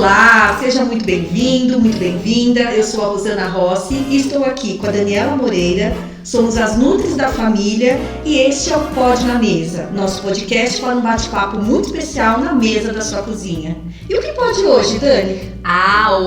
Olá, seja muito bem-vindo, muito bem-vinda. Eu sou a Rosana Rossi e estou aqui com a Daniela Moreira. Somos as Nutris da família e este é o Pode na Mesa, nosso podcast para um bate-papo muito especial na mesa da sua cozinha. E o que pode hoje, Dani?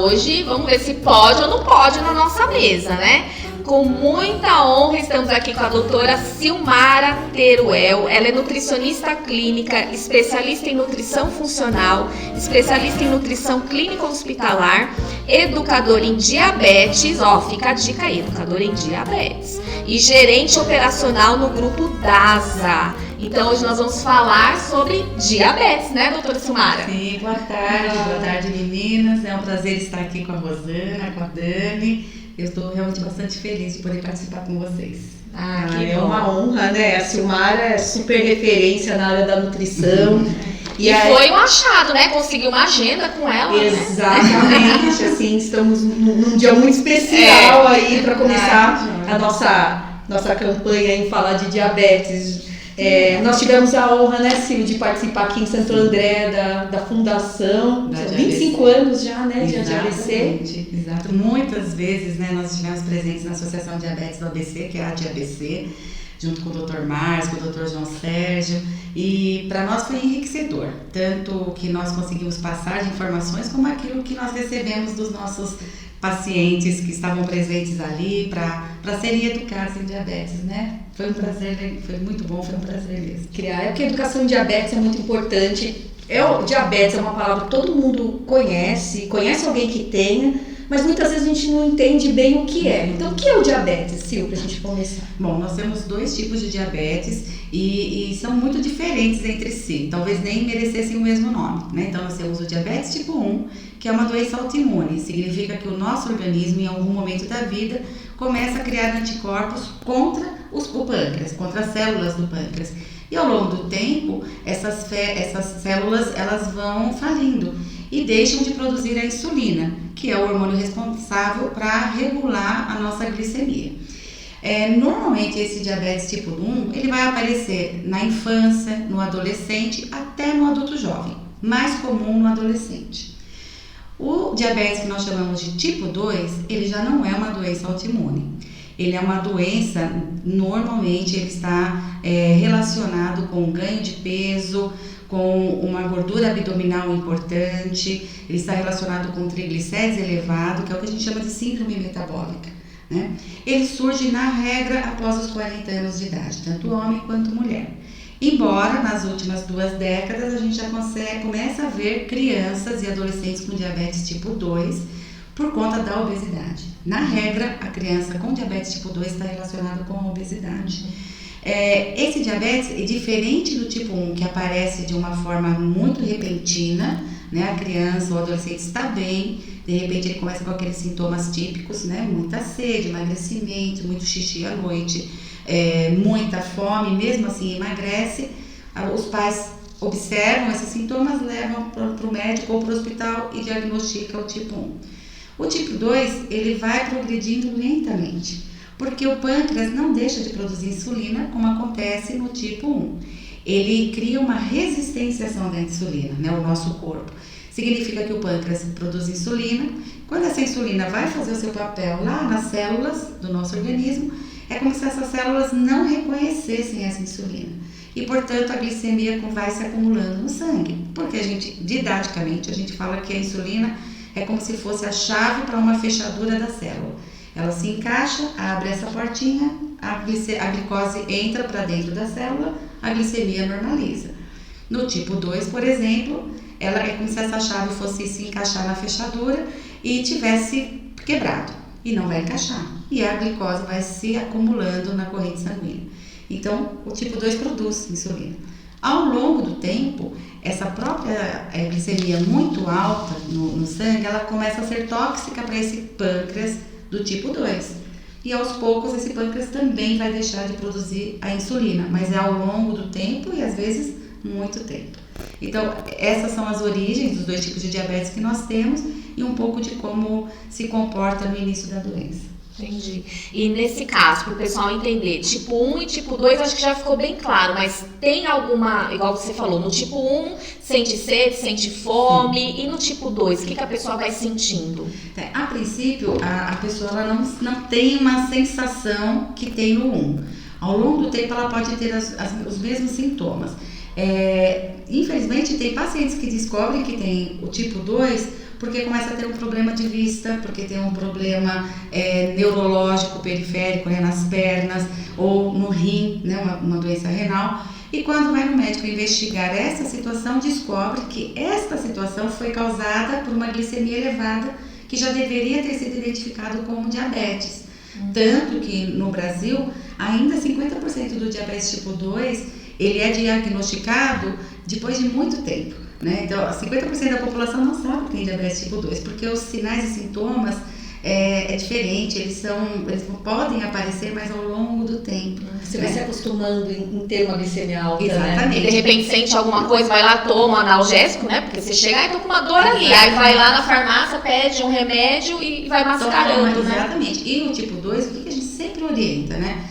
Hoje vamos ver se pode ou não pode na nossa mesa, né? Com muita honra estamos aqui com a doutora Silmara Teruel. Ela é nutricionista clínica, especialista em nutrição funcional, especialista em nutrição clínica hospitalar, educadora em diabetes, fica a dica aí, educadora em diabetes, e gerente operacional no grupo DASA. Então hoje nós vamos falar sobre diabetes, né, doutora Silmara? Sim, boa tarde meninas. É um prazer estar aqui com a Rosana, com a Dani. Eu estou realmente bastante feliz de poder participar com vocês. É uma honra, né? A Silmara é super referência na área da nutrição. E foi um achado, né? Conseguir uma agenda com ela. Exatamente, né? Assim, estamos num dia muito especial aí para começar a nossa campanha em falar de diabetes. Nós tivemos a honra, né, Sil, de participar aqui em Santo André da fundação, da 25 anos já, né, de ABC. Exato, muitas vezes, né, nós estivemos presentes na Associação Diabetes do ABC, que é a ADABC, junto com o Dr. Márcio, com o Dr. João Sérgio, e para nós foi enriquecedor, tanto o que nós conseguimos passar de informações, como aquilo que nós recebemos dos nossos pacientes que estavam presentes ali para serem educados em diabetes, né? Foi um prazer, foi muito bom, foi um prazer mesmo. Porque a educação em diabetes é muito importante. Diabetes é uma palavra que todo mundo conhece alguém que tenha, mas muitas vezes a gente não entende bem o que é. Então, o que é o diabetes, Sil, pra gente começar? Bom, nós temos dois tipos de diabetes e são muito diferentes entre si. Talvez nem merecessem o mesmo nome, né? Então, nós temos o diabetes tipo 1, que é uma doença autoimune. Significa que o nosso organismo, em algum momento da vida, começa a criar anticorpos contra o pâncreas, contra as células do pâncreas. E ao longo do tempo, essas células elas vão falindo e deixam de produzir a insulina, que é o hormônio responsável para regular a nossa glicemia. Normalmente esse diabetes tipo 1, ele vai aparecer na infância, no adolescente, até no adulto jovem, mais comum no adolescente. O diabetes que nós chamamos de tipo 2, ele já não é uma doença autoimune. Ele é uma doença, normalmente ele está relacionado com ganho de peso, com uma gordura abdominal importante, ele está relacionado com triglicérides elevado, que é o que a gente chama de síndrome metabólica, né? Ele surge, na regra, após os 40 anos de idade, tanto homem quanto mulher. Embora, nas últimas 2 décadas, a gente já começa a ver crianças e adolescentes com diabetes tipo 2 por conta da obesidade. Na regra, a criança com diabetes tipo 2 está relacionada com a obesidade. Esse diabetes é diferente do tipo 1, que aparece de uma forma muito repentina, né? A criança ou adolescente está bem, de repente ele começa com aqueles sintomas típicos, né? Muita sede, emagrecimento, muito xixi à noite, muita fome, mesmo assim emagrece. Os pais observam esses sintomas, levam para o médico ou para o hospital e diagnosticam o tipo 1. O tipo 2, ele vai progredindo lentamente, porque o pâncreas não deixa de produzir insulina, como acontece no tipo 1. Ele cria uma resistência à ação da insulina, né, o nosso corpo. Significa que o pâncreas produz insulina. Quando essa insulina vai fazer o seu papel lá nas células do nosso organismo, é como se essas células não reconhecessem essa insulina. E, portanto, a glicemia vai se acumulando no sangue. Porque didaticamente, a gente fala que a insulina é como se fosse a chave para uma fechadura da célula. Ela se encaixa, abre essa portinha, a glicose entra para dentro da célula, a glicemia normaliza. No tipo 2, por exemplo, ela é como se essa chave fosse se encaixar na fechadura e tivesse quebrado, e não vai encaixar. E a glicose vai se acumulando na corrente sanguínea. Então, o tipo 2 produz insulina. Ao longo do tempo, essa própria glicemia muito alta no sangue, ela começa a ser tóxica para esse pâncreas do tipo 2. E aos poucos esse pâncreas também vai deixar de produzir a insulina, mas é ao longo do tempo e às vezes muito tempo. Então, essas são as origens dos 2 tipos de diabetes que nós temos e um pouco de como se comporta no início da doença. Entendi. E nesse caso, para o pessoal entender, tipo 1 e tipo 2, acho que já ficou bem claro, mas tem alguma, igual você falou, no tipo 1 sente sede, sente fome, e no tipo 2, o que a pessoa vai sentindo? A princípio, a pessoa ela não tem uma sensação que tem no 1. Ao longo do tempo, ela pode ter os mesmos sintomas. Infelizmente, tem pacientes que descobrem que tem o tipo 2 porque começa a ter um problema de vista, porque tem um problema neurológico periférico, né, nas pernas ou no rim, né, uma doença renal. E quando vai no médico investigar essa situação, descobre que esta situação foi causada por uma glicemia elevada que já deveria ter sido identificado como diabetes. Tanto que no Brasil, ainda 50% do diabetes tipo 2, ele é diagnosticado depois de muito tempo. Né? Então, 50% da população não sabe que tem diabetes tipo 2, porque os sinais e sintomas é diferente, eles podem aparecer, mas ao longo do tempo. Você vai se acostumando em ter uma glicemia alta, exatamente. Né? De repente sente alguma coisa, vai lá, toma um analgésico, né? Porque você chega e tô com uma dor ali, aí vai lá na farmácia, pede um remédio e vai mascarando, né? Exatamente. E o tipo 2, o que a gente sempre orienta, né?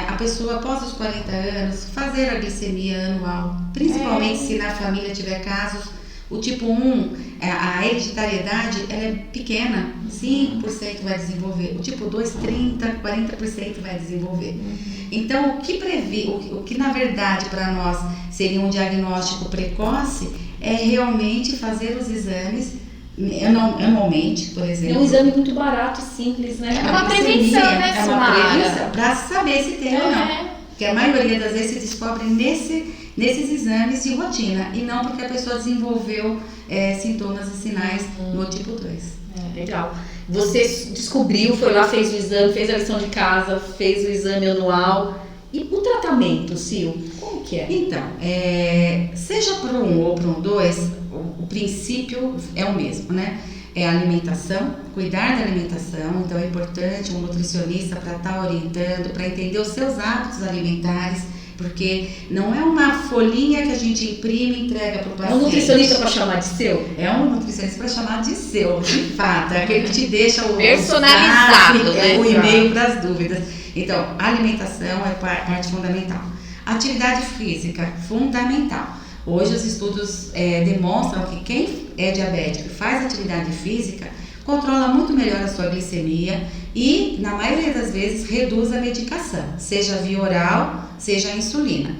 A pessoa após os 40 anos fazer a glicemia anual, principalmente se na família tiver casos. O tipo 1, a hereditariedade ela é pequena, 5% vai desenvolver. O tipo 2, 30%, 40% vai desenvolver. Então, o que na verdade para nós seria um diagnóstico precoce é realmente fazer os exames anualmente, por exemplo. É um exame muito barato e simples, né? É uma prevenção, né, É uma prevenção para saber se tem ou não. Porque a maioria das vezes se descobre nesses exames de rotina e não porque a pessoa desenvolveu sintomas e sinais no tipo 2. Legal. Você descobriu, foi lá, fez o exame, fez a lição de casa, fez o exame anual. E o tratamento, Sil, como que é? Então, seja para um ou para um 2, o princípio é o mesmo, né? É a alimentação, cuidar da alimentação. Então é importante um nutricionista para estar orientando, para entender os seus hábitos alimentares, porque não é uma folhinha que a gente imprime e entrega para o paciente. É um nutricionista para chamar de seu? É um nutricionista para chamar de seu, de fato. É aquele que te deixa o personalizado, né? O e-mail para as dúvidas. Então, a alimentação é parte fundamental. Atividade física, fundamental. Hoje os estudos demonstram que quem é diabético e faz atividade física controla muito melhor a sua glicemia e, na maioria das vezes, reduz a medicação, seja via oral, seja a insulina.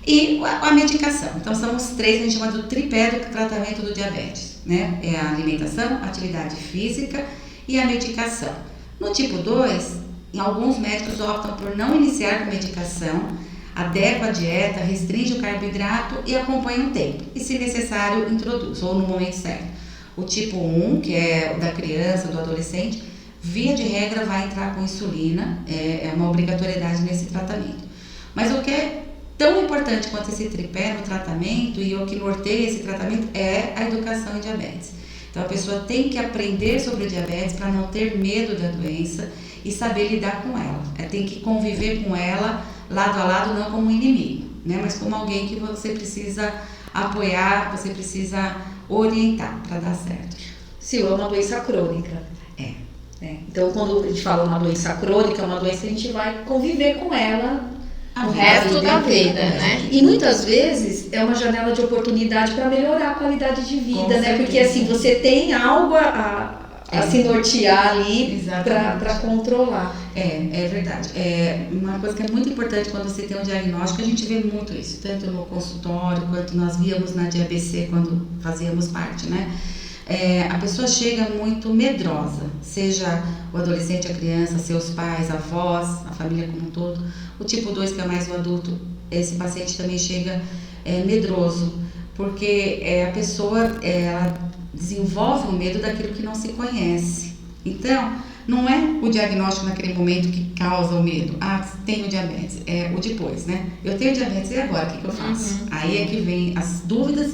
E a medicação, então são os três, a gente chama do tripé do tratamento do diabetes, né? É a alimentação, a atividade física e a medicação. No tipo 2, alguns médicos optam por não iniciar com medicação, adequa a dieta, restringe o carboidrato e acompanha o tempo. E, se necessário, introduz, ou no momento certo. O tipo 1, que é o da criança, do adolescente, via de regra vai entrar com insulina, é uma obrigatoriedade nesse tratamento. Mas o que é tão importante quanto esse tripé no tratamento e o que norteia esse tratamento é a educação em diabetes. Então, a pessoa tem que aprender sobre o diabetes para não ter medo da doença e saber lidar com ela. Tem que conviver com ela lado a lado, não como um inimigo, né? Mas como alguém que você precisa apoiar, você precisa orientar para dar certo. Sil, é uma doença crônica. Então, quando a gente fala uma doença crônica, é uma doença que a gente vai conviver com ela o resto da vida, né? E muitas vezes é uma janela de oportunidade para melhorar a qualidade de vida, né? Porque assim, você tem algo a se nortear ali para controlar. É verdade. Uma coisa que é muito importante quando você tem um diagnóstico, a gente vê muito isso, tanto no consultório quanto nós víamos na DIABC quando fazíamos parte, né? A pessoa chega muito medrosa, seja o adolescente, a criança, seus pais, avós, a família como um todo. O tipo 2, que é mais o adulto, esse paciente também chega medroso, porque a pessoa ela desenvolve o medo daquilo que não se conhece. Então, não é o diagnóstico naquele momento que causa o medo. Tenho diabetes. É o depois, né? Eu tenho diabetes, e agora? O que eu faço? Aí é que vem as dúvidas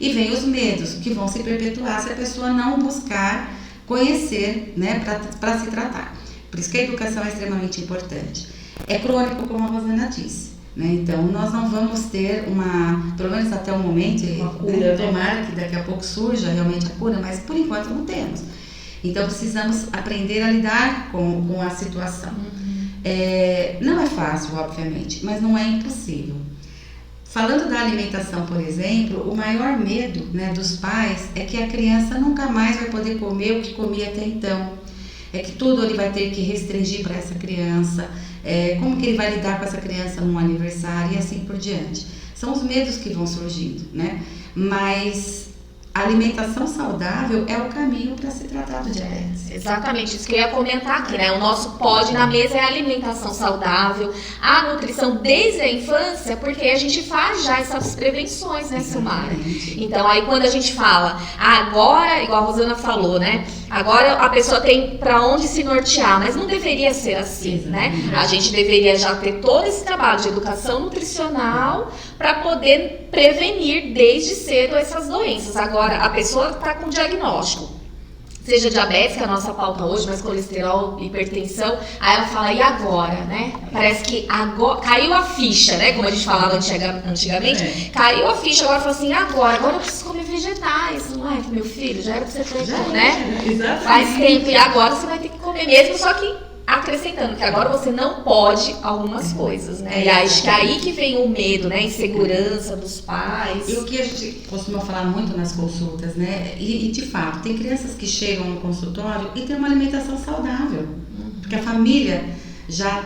e vem os medos, que vão se perpetuar se a pessoa não buscar conhecer, né, para se tratar. Por isso que a educação é extremamente importante. É crônico, como a Rosana disse, né? Então, nós não vamos ter pelo menos até o momento, uma cura, tomara que daqui a pouco surja realmente a cura, mas por enquanto não temos. Então precisamos aprender a lidar com a situação. Não é fácil, obviamente, mas não é impossível. Falando da alimentação, por exemplo, o maior medo, né, dos pais é que a criança nunca mais vai poder comer o que comia até então. É que tudo ele vai ter que restringir para essa criança, como que ele vai lidar com essa criança num aniversário e assim por diante. São os medos que vão surgindo, né? Mas a alimentação saudável é o caminho para se tratar do diabetes. Exatamente, isso que eu ia comentar aqui, né? O nosso pode na mesa é a alimentação saudável, a nutrição desde a infância, porque a gente faz já essas prevenções, né, Silmara? Então, aí quando a gente fala, agora, igual a Rosana falou, né? Agora a pessoa tem para onde se nortear, mas não deveria ser assim, né? A gente deveria já ter todo esse trabalho de educação nutricional para poder prevenir desde cedo essas doenças. Agora, a pessoa está com diagnóstico, seja diabetes, que é a nossa pauta hoje, mas colesterol, hipertensão, aí ela fala, e agora, né? Parece que agora caiu a ficha, né? Como a gente falava antigamente, caiu a ficha, agora fala assim, agora eu preciso comer vegetais. Ai, meu filho, já era pra você ter, né? Exatamente. Faz tempo, e agora você vai ter que comer mesmo, só que acrescentando que agora você não pode algumas coisas, né? E acho que aí que vem o medo, né? Insegurança dos pais. E o que a gente costuma falar muito nas consultas, né? E de fato, tem crianças que chegam no consultório e tem uma alimentação saudável. Porque a família já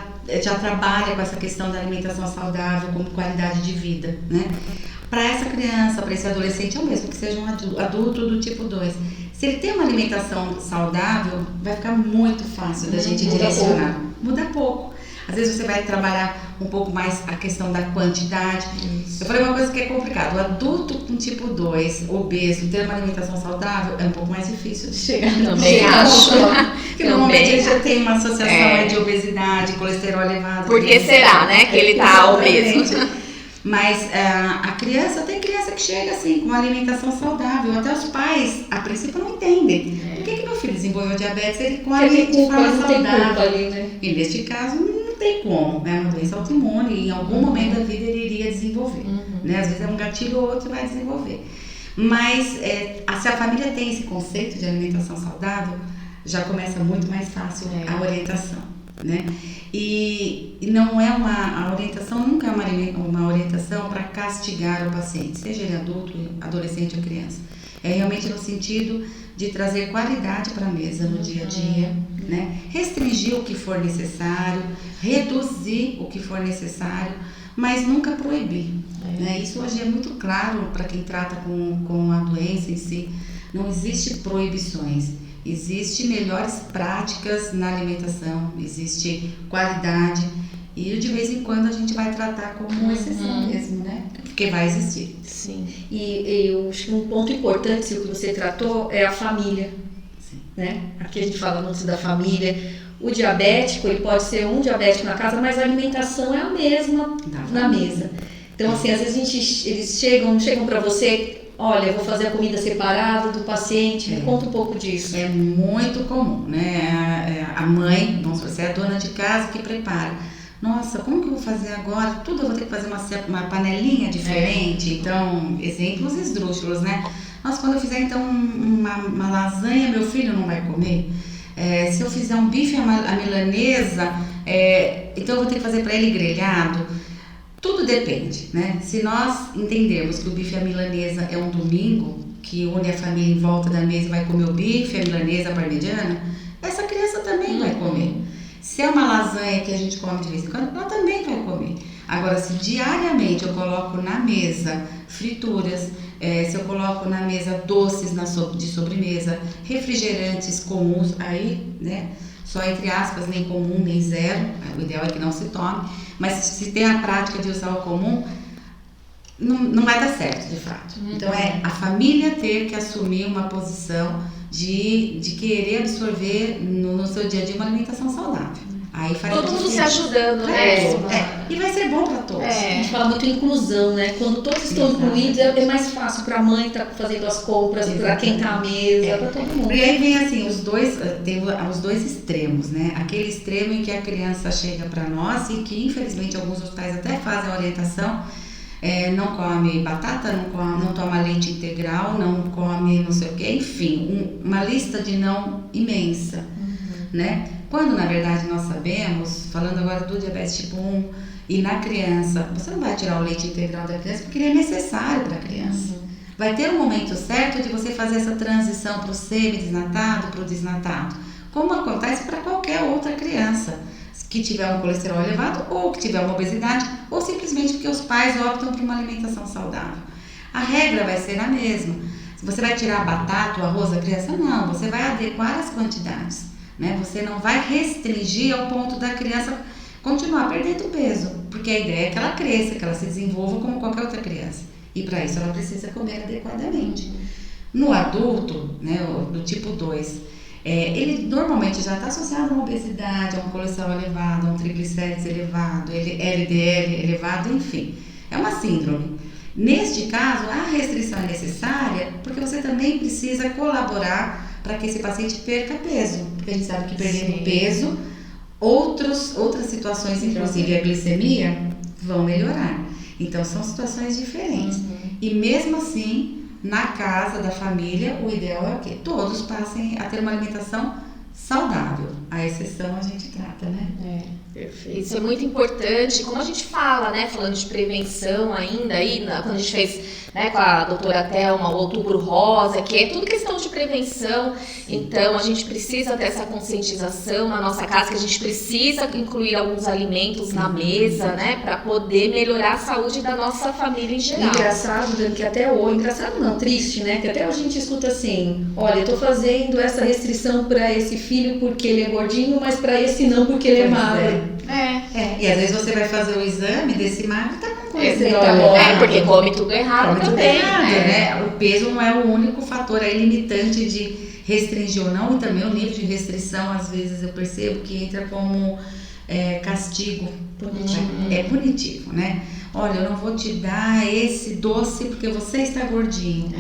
trabalha com essa questão da alimentação saudável como qualidade de vida, né? Para essa criança, para esse adolescente, é o mesmo que seja um adulto do tipo 2. Se ele tem uma alimentação saudável, vai ficar muito fácil da gente direcionar. Muda pouco. Às vezes você vai trabalhar um pouco mais a questão da quantidade. Eu falei uma coisa que é complicada. O adulto com tipo 2, obeso, ter uma alimentação saudável é um pouco mais difícil de chegar. Também acho. Porque normalmente ele já tem uma associação de obesidade, colesterol elevado. Por que será, né, que ele tá obeso? Mas a criança, tem criança que chega assim, com uma alimentação saudável. Até os pais, a princípio, não entendem. Por que meu filho desenvolveu diabetes? Ele come de forma saudável. Ali, né? E neste caso, não tem como. É uma doença autoimune e em algum momento da vida ele iria desenvolver. Né? Às vezes é um gatilho ou outro vai desenvolver. Mas se a família tem esse conceito de alimentação saudável, já começa muito mais fácil a orientação. Né? E não é a orientação nunca é uma orientação para castigar o paciente, seja ele adulto, adolescente ou criança. É realmente no sentido de trazer qualidade para a mesa no dia a dia, né? Restringir o que for necessário, reduzir o que for necessário, mas nunca proibir. Né? Isso hoje é muito claro para quem trata com a doença em si. Não existe proibições. Existem melhores práticas na alimentação, existe qualidade e de vez em quando a gente vai tratar como exceção mesmo, né? Porque vai existir. Sim. E eu acho que um ponto importante que você tratou é a família. Sim. Né? Aqui a gente fala muito da família. O diabético, ele pode ser um diabético na casa, mas a alimentação é a mesma na mesa. Então, assim, às vezes eles chegam para você... Olha, eu vou fazer a comida separada do paciente, me conta um pouco disso. É muito comum, né? A mãe, vamos dizer, é a dona de casa que prepara. Nossa, como que eu vou fazer agora? Tudo eu vou ter que fazer uma panelinha diferente. Então, exemplos esdrúxulos, né? Nossa, quando eu fizer então uma lasanha, meu filho não vai comer. Se eu fizer um bife à milanesa, então eu vou ter que fazer para ele grelhado. Tudo depende, né? Se nós entendermos que o bife à milanesa é um domingo, que une a família em volta da mesa e vai comer o bife, a milanesa, a parmegiana, essa criança também vai comer. Se é uma lasanha que a gente come de vez em quando, ela também vai comer. Agora, se diariamente eu coloco na mesa frituras, se eu coloco na mesa doces de sobremesa, refrigerantes comuns, aí, né? Só entre aspas, nem comum, nem zero, o ideal é que não se tome, mas se tem a prática de usar o comum, não vai dar certo, de fato. Então é a família ter que assumir uma posição de querer absorver no seu dia a dia uma alimentação saudável. Aí faz todo mundo se ajudando, né? E vai ser bom para todos. A gente fala muito em inclusão, né? Quando todos estão incluídos, é mais fácil para a mãe estar fazendo as compras, para quem está à mesa, para todo mundo. E aí vem assim, tem os dois extremos, né? Aquele extremo em que a criança chega para nós e que infelizmente alguns hospitais até fazem a orientação não come batata, não toma leite integral, não come não sei o que, enfim, uma lista de não imensa, né? Quando na verdade nós sabemos, falando agora do diabetes tipo 1 e na criança, você não vai tirar o leite integral da criança porque ele é necessário para a criança. Vai ter um momento certo de você fazer essa transição para o semi-desnatado, para o desnatado, como acontece para qualquer outra criança que tiver um colesterol elevado ou que tiver uma obesidade ou simplesmente porque os pais optam por uma alimentação saudável. A regra vai ser a mesma. Se você vai tirar a batata, o arroz da criança, não, você vai adequar as quantidades, né? Você não vai restringir ao ponto da criança continuar perdendo peso, porque a ideia é que ela cresça, que ela se desenvolva como qualquer outra criança. E para isso ela precisa comer adequadamente. No adulto, né, do tipo 2, ele normalmente já está associado a uma obesidade, a um colesterol elevado, a um triglicérides elevado, LDL elevado, enfim. É uma síndrome. Neste caso, a restrição é necessária porque você também precisa colaborar para que esse paciente perca peso. Porque a gente sabe que perdendo peso, outras situações, inclusive a glicemia, vão melhorar. Então, são situações diferentes. E mesmo assim, na casa da família, o ideal é o quê? Todos passem a ter uma alimentação saudável. A exceção a gente trata, né? Perfeito. Isso é muito importante. Como a gente fala, né? Falando de prevenção ainda, aí, quando a gente fez, né, com a doutora Thelma, o Outubro Rosa, que é tudo questão de prevenção. Então, a gente precisa ter essa conscientização na nossa casa, que a gente precisa incluir alguns alimentos na mesa, né? Para poder melhorar a saúde da nossa família em geral. Engraçado, Dani, que até hoje, engraçado não, triste, né? Que até hoje a gente escuta assim, olha, eu tô fazendo essa restrição para esse filho porque ele é gordinho, mas para esse não porque ele é magro. E às vezes você vai fazer o exame desse magro e tá com colesterol. Porque come tudo errado também. Né? O peso não é o único fator aí limitante de restringir ou não, e também o nível de restrição, às vezes eu percebo que entra como castigo. É punitivo, né? Olha, eu não vou te dar esse doce porque você está gordinho.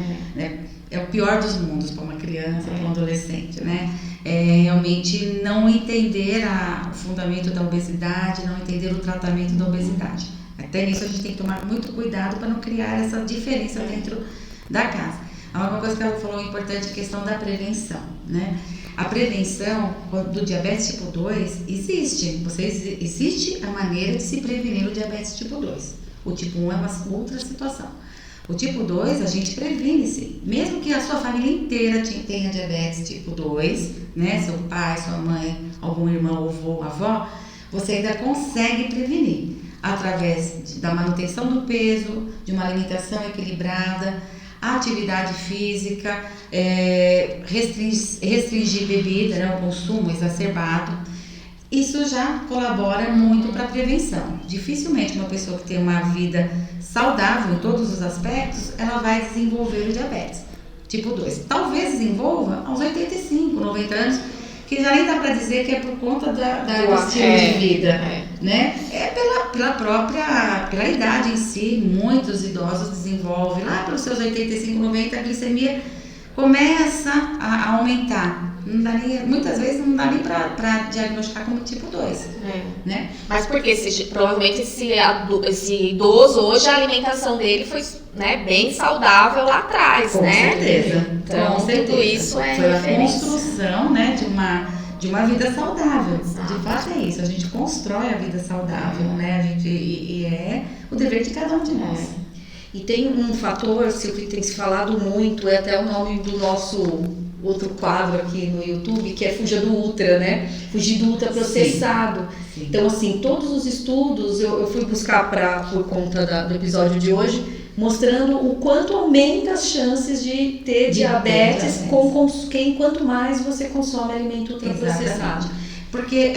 É o pior dos mundos para uma criança, para um adolescente, né? Realmente não entender o fundamento da obesidade, não entender o tratamento da obesidade. Até nisso a gente tem que tomar muito cuidado para não criar essa diferença dentro da casa. Uma coisa que ela falou importante é a questão da prevenção, né? A prevenção do diabetes tipo 2 existe. Existe a maneira de se prevenir o diabetes tipo 2. O tipo 1 é uma outra situação. O tipo 2 a gente previne-se. Mesmo que a sua família inteira tenha diabetes tipo 2, né? Seu pai, sua mãe, algum irmão, avô, avó, você ainda consegue prevenir. Através da manutenção do peso, de uma alimentação equilibrada, atividade física, restringir bebida, né, o consumo exacerbado. Isso já colabora muito para a prevenção. Dificilmente uma pessoa que tem uma vida saudável em todos os aspectos, ela vai desenvolver o diabetes tipo 2. Talvez desenvolva aos 85, 90 anos, que já nem dá para dizer que é por conta do estilo de vida, né? Pela idade em si. Muitos idosos desenvolvem lá pelos seus 85, 90, a glicemia começa a aumentar. Muitas vezes não dá nem para diagnosticar como tipo 2, né? Mas porque provavelmente esse idoso hoje, a alimentação dele foi, né, bem saudável lá atrás, com né? Certeza. Então, com certeza. Tudo isso foi a construção, né, de uma vida saudável. Exato. De fato é isso, a gente constrói a vida saudável, né? E é o dever de cada um de nós. E tem um fator, Silvia, que tem se falado muito, é até o nome do nosso outro quadro aqui no YouTube, que é Fuja do Ultra, né? Fugir do ultraprocessado. Sim. Então, assim, todos os estudos eu fui buscar por conta do episódio de hoje, mostrando o quanto aumenta as chances de ter diabetes quanto mais você consome alimento ultraprocessado. Exatamente. Porque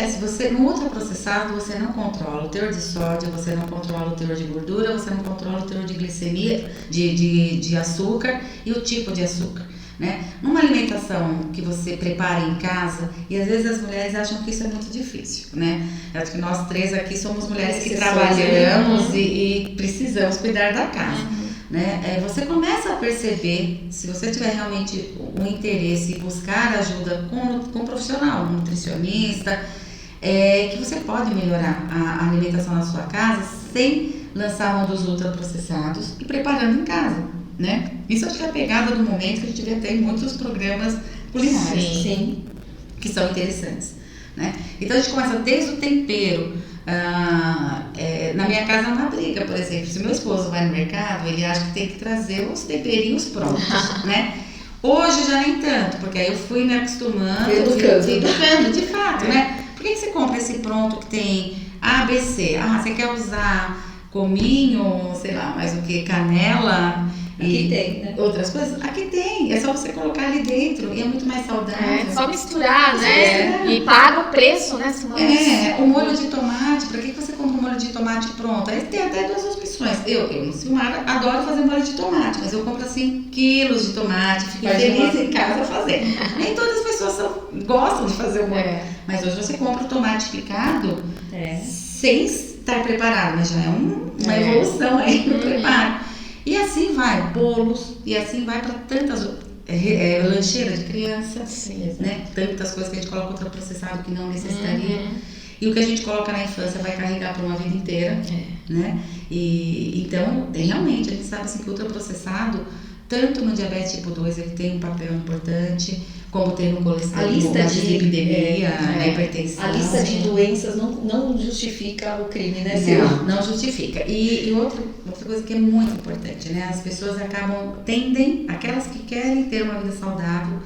no ultraprocessado você não controla o teor de sódio, você não controla o teor de gordura, você não controla o teor de glicemia, de açúcar e o tipo de açúcar, né? Numa alimentação que você prepara em casa, e às vezes as mulheres acham que isso é muito difícil, né? Eu acho que nós três aqui somos mulheres que trabalhamos e precisamos cuidar da casa. Né? Você começa a perceber, se você tiver realmente um interesse em buscar ajuda com um profissional, um nutricionista, que você pode melhorar a alimentação na sua casa sem lançar mão dos ultraprocessados e preparando em casa, né? Isso acho que é a pegada do momento que a gente vê até em muitos programas culinários, Sim. que são interessantes, né? Então a gente começa desde o tempero. Na minha casa é uma briga, por exemplo, se meu esposo vai no mercado, ele acha que tem que trazer os temperinhos prontos, né? Hoje já nem tanto, porque aí eu fui me acostumando, educando de fato, né? Por que você compra esse pronto que tem A, B, C? Você quer usar cominho, sei lá, mais o que, canela Aqui tem, né? Outras coisas? Aqui tem, é só você colocar ali dentro e é muito mais saudável. Só misturar, né? E paga o preço, né? O molho de tomate, pra que você compra um molho de tomate pronto? Aí tem até duas opções. Eu Silmara, adoro fazer molho de tomate, mas eu compro assim quilos de tomate, fico feliz em casa fazendo. Nem todas as pessoas gostam de fazer o molho. Mas hoje você compra o tomate picado sem estar preparado, mas já é uma evolução aí no preparo. E assim vai, bolos, e assim vai para tantas lancheira de criança, né? Tantas coisas que a gente coloca ultraprocessado que não necessitaria. E o que a gente coloca na infância vai carregar por uma vida inteira, né? E então, realmente, a gente sabe assim, que o ultraprocessado, tanto no diabetes tipo 2, ele tem um papel importante, como tem no colesterol, na dislipidemia, na hipertensão. A lista de doenças não justifica o crime, né? Não justifica. E outra coisa que é muito importante, né? As pessoas tendem, aquelas que querem ter uma vida saudável,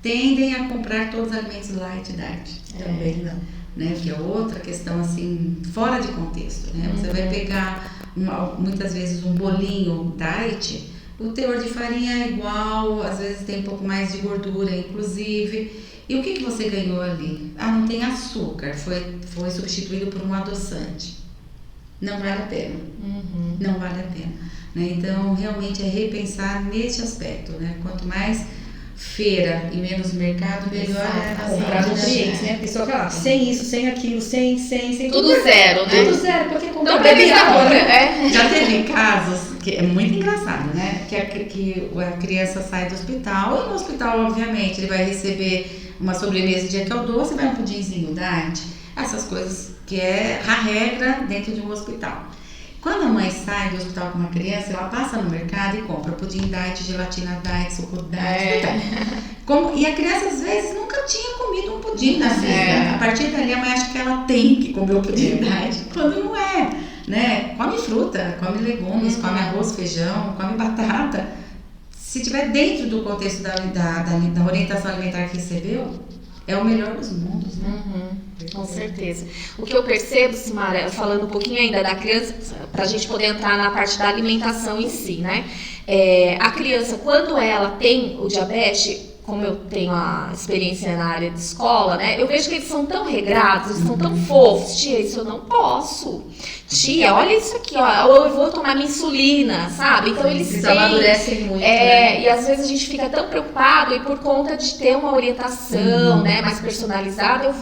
tendem a comprar todos os alimentos light e diet. Também não. Né? Que é outra questão, assim, fora de contexto, né? Você vai pegar, muitas vezes, um bolinho diet, o teor de farinha é igual, às vezes tem um pouco mais de gordura, inclusive. E o que você ganhou ali? Não tem açúcar, foi substituído por um adoçante. Não vale a pena. Não vale a pena. Né? Então, realmente é repensar nesse aspecto, né? Quanto mais feira e menos mercado, melhor comprar nutrientes, né? A pessoa fala, sem isso, sem aquilo, sem tudo zero, né? Tudo zero, porque comprar não precisa comprar, Já teve casos que é muito engraçado, né? Que a criança sai do hospital, e no hospital, obviamente, ele vai receber uma sobremesa de dia que é o doce, vai um pudinzinho diet, essas coisas que é a regra dentro de um hospital. Quando a mãe sai do hospital com uma criança, ela passa no mercado e compra pudim diet, gelatina diet, suco diet, e a criança às vezes nunca tinha comido um pudim na vida. A partir dali a mãe acha que ela tem que comer o pudim diet, quando não é, né? Come fruta, come legumes, come arroz, feijão, come batata. Se tiver dentro do contexto da orientação alimentar que recebeu, é o melhor dos mundos, né? Com certeza. O que eu percebo, Silmara, falando um pouquinho ainda da criança, para a gente poder entrar na parte da alimentação em si, né? A criança, quando ela tem o diabetes, como eu tenho a experiência na área de escola, né? Eu vejo que eles são tão regrados, eles são tão fofos. Tia, isso eu não posso. Tia, olha isso aqui, ó. Ou eu vou tomar minha insulina, sabe? Então eles amadurecem muito, né? E às vezes a gente fica tão preocupado, e por conta de ter uma orientação, né, mais personalizada, eu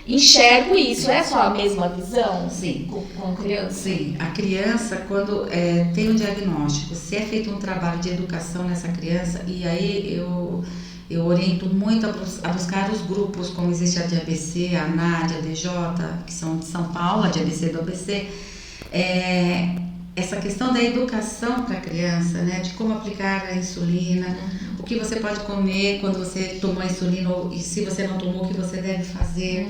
enxergo isso. É só a mesma visão? Sim. Com criança? Sim. A criança, quando tem o diagnóstico, se é feito um trabalho de educação nessa criança, e aí eu oriento muito a buscar os grupos, como existe a DABC, a ANAD, a DJ, que são de São Paulo, a DABC do ABC. Essa questão da educação para a criança, né, de como aplicar a insulina, o que você pode comer quando você tomou a insulina, e se você não tomou, o que você deve fazer.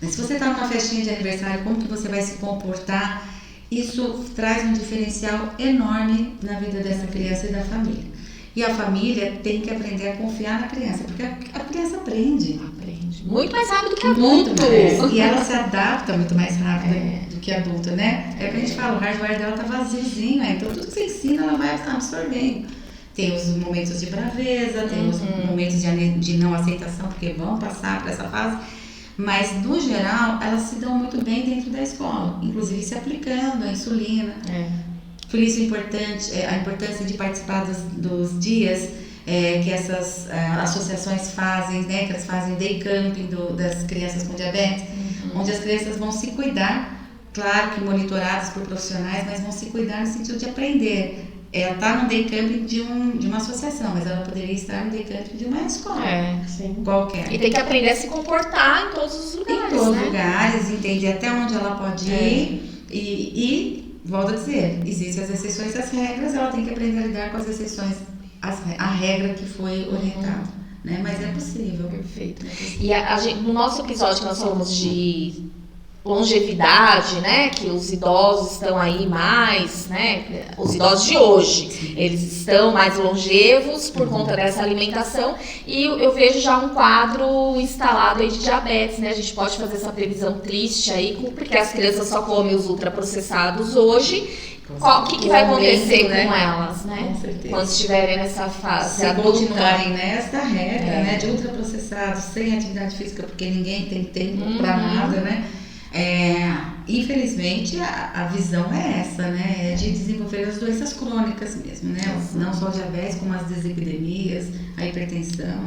Se você está numa festinha de aniversário, como que você vai se comportar? Isso traz um diferencial enorme na vida dessa criança e da família. E a família tem que aprender a confiar na criança, porque a criança aprende. Muito mais rápido que adulto. E ela se adapta muito mais rápido do que adulto, né? É o que a gente fala, o hardware dela tá vaziozinho, então tudo que você ensina, ela vai absorvendo. Tem os momentos de braveza, tem os momentos de não aceitação, porque vão passar por essa fase. Mas, no geral, elas se dão muito bem dentro da escola, inclusive se aplicando a insulina. Por isso a importância de participar dos dias que essas associações fazem, né, que elas fazem day camping das crianças com diabetes, onde as crianças vão se cuidar, claro que monitoradas por profissionais, mas vão se cuidar no sentido de aprender. Ela está no day camping de uma associação, mas ela poderia estar no day camping de uma escola qualquer. E tem que aprender a se comportar em todos os lugares, Em todos os lugares, entender até onde ela pode ir e volto a dizer, existem as exceções às regras, ela tem que aprender a lidar com as exceções, a regra que foi orientada, né? Mas é possível. Perfeito. E no nosso episódio que nós falamos de longevidade, né, que os idosos estão aí mais, né, os idosos de hoje, eles estão mais longevos por conta dessa alimentação, e eu vejo já um quadro instalado aí de diabetes, né, a gente pode fazer essa previsão triste aí, porque as crianças só comem os ultraprocessados hoje. O que vai acontecer com elas, né? Com certeza. Quando estiverem nessa fase. Se continuarem nessa regra, né, de ultraprocessados, sem atividade física, porque ninguém tem tempo para nada, né? Infelizmente a visão é essa, né? É de desenvolver as doenças crônicas mesmo, né? Não só o diabetes, como as deslipidemias, a hipertensão,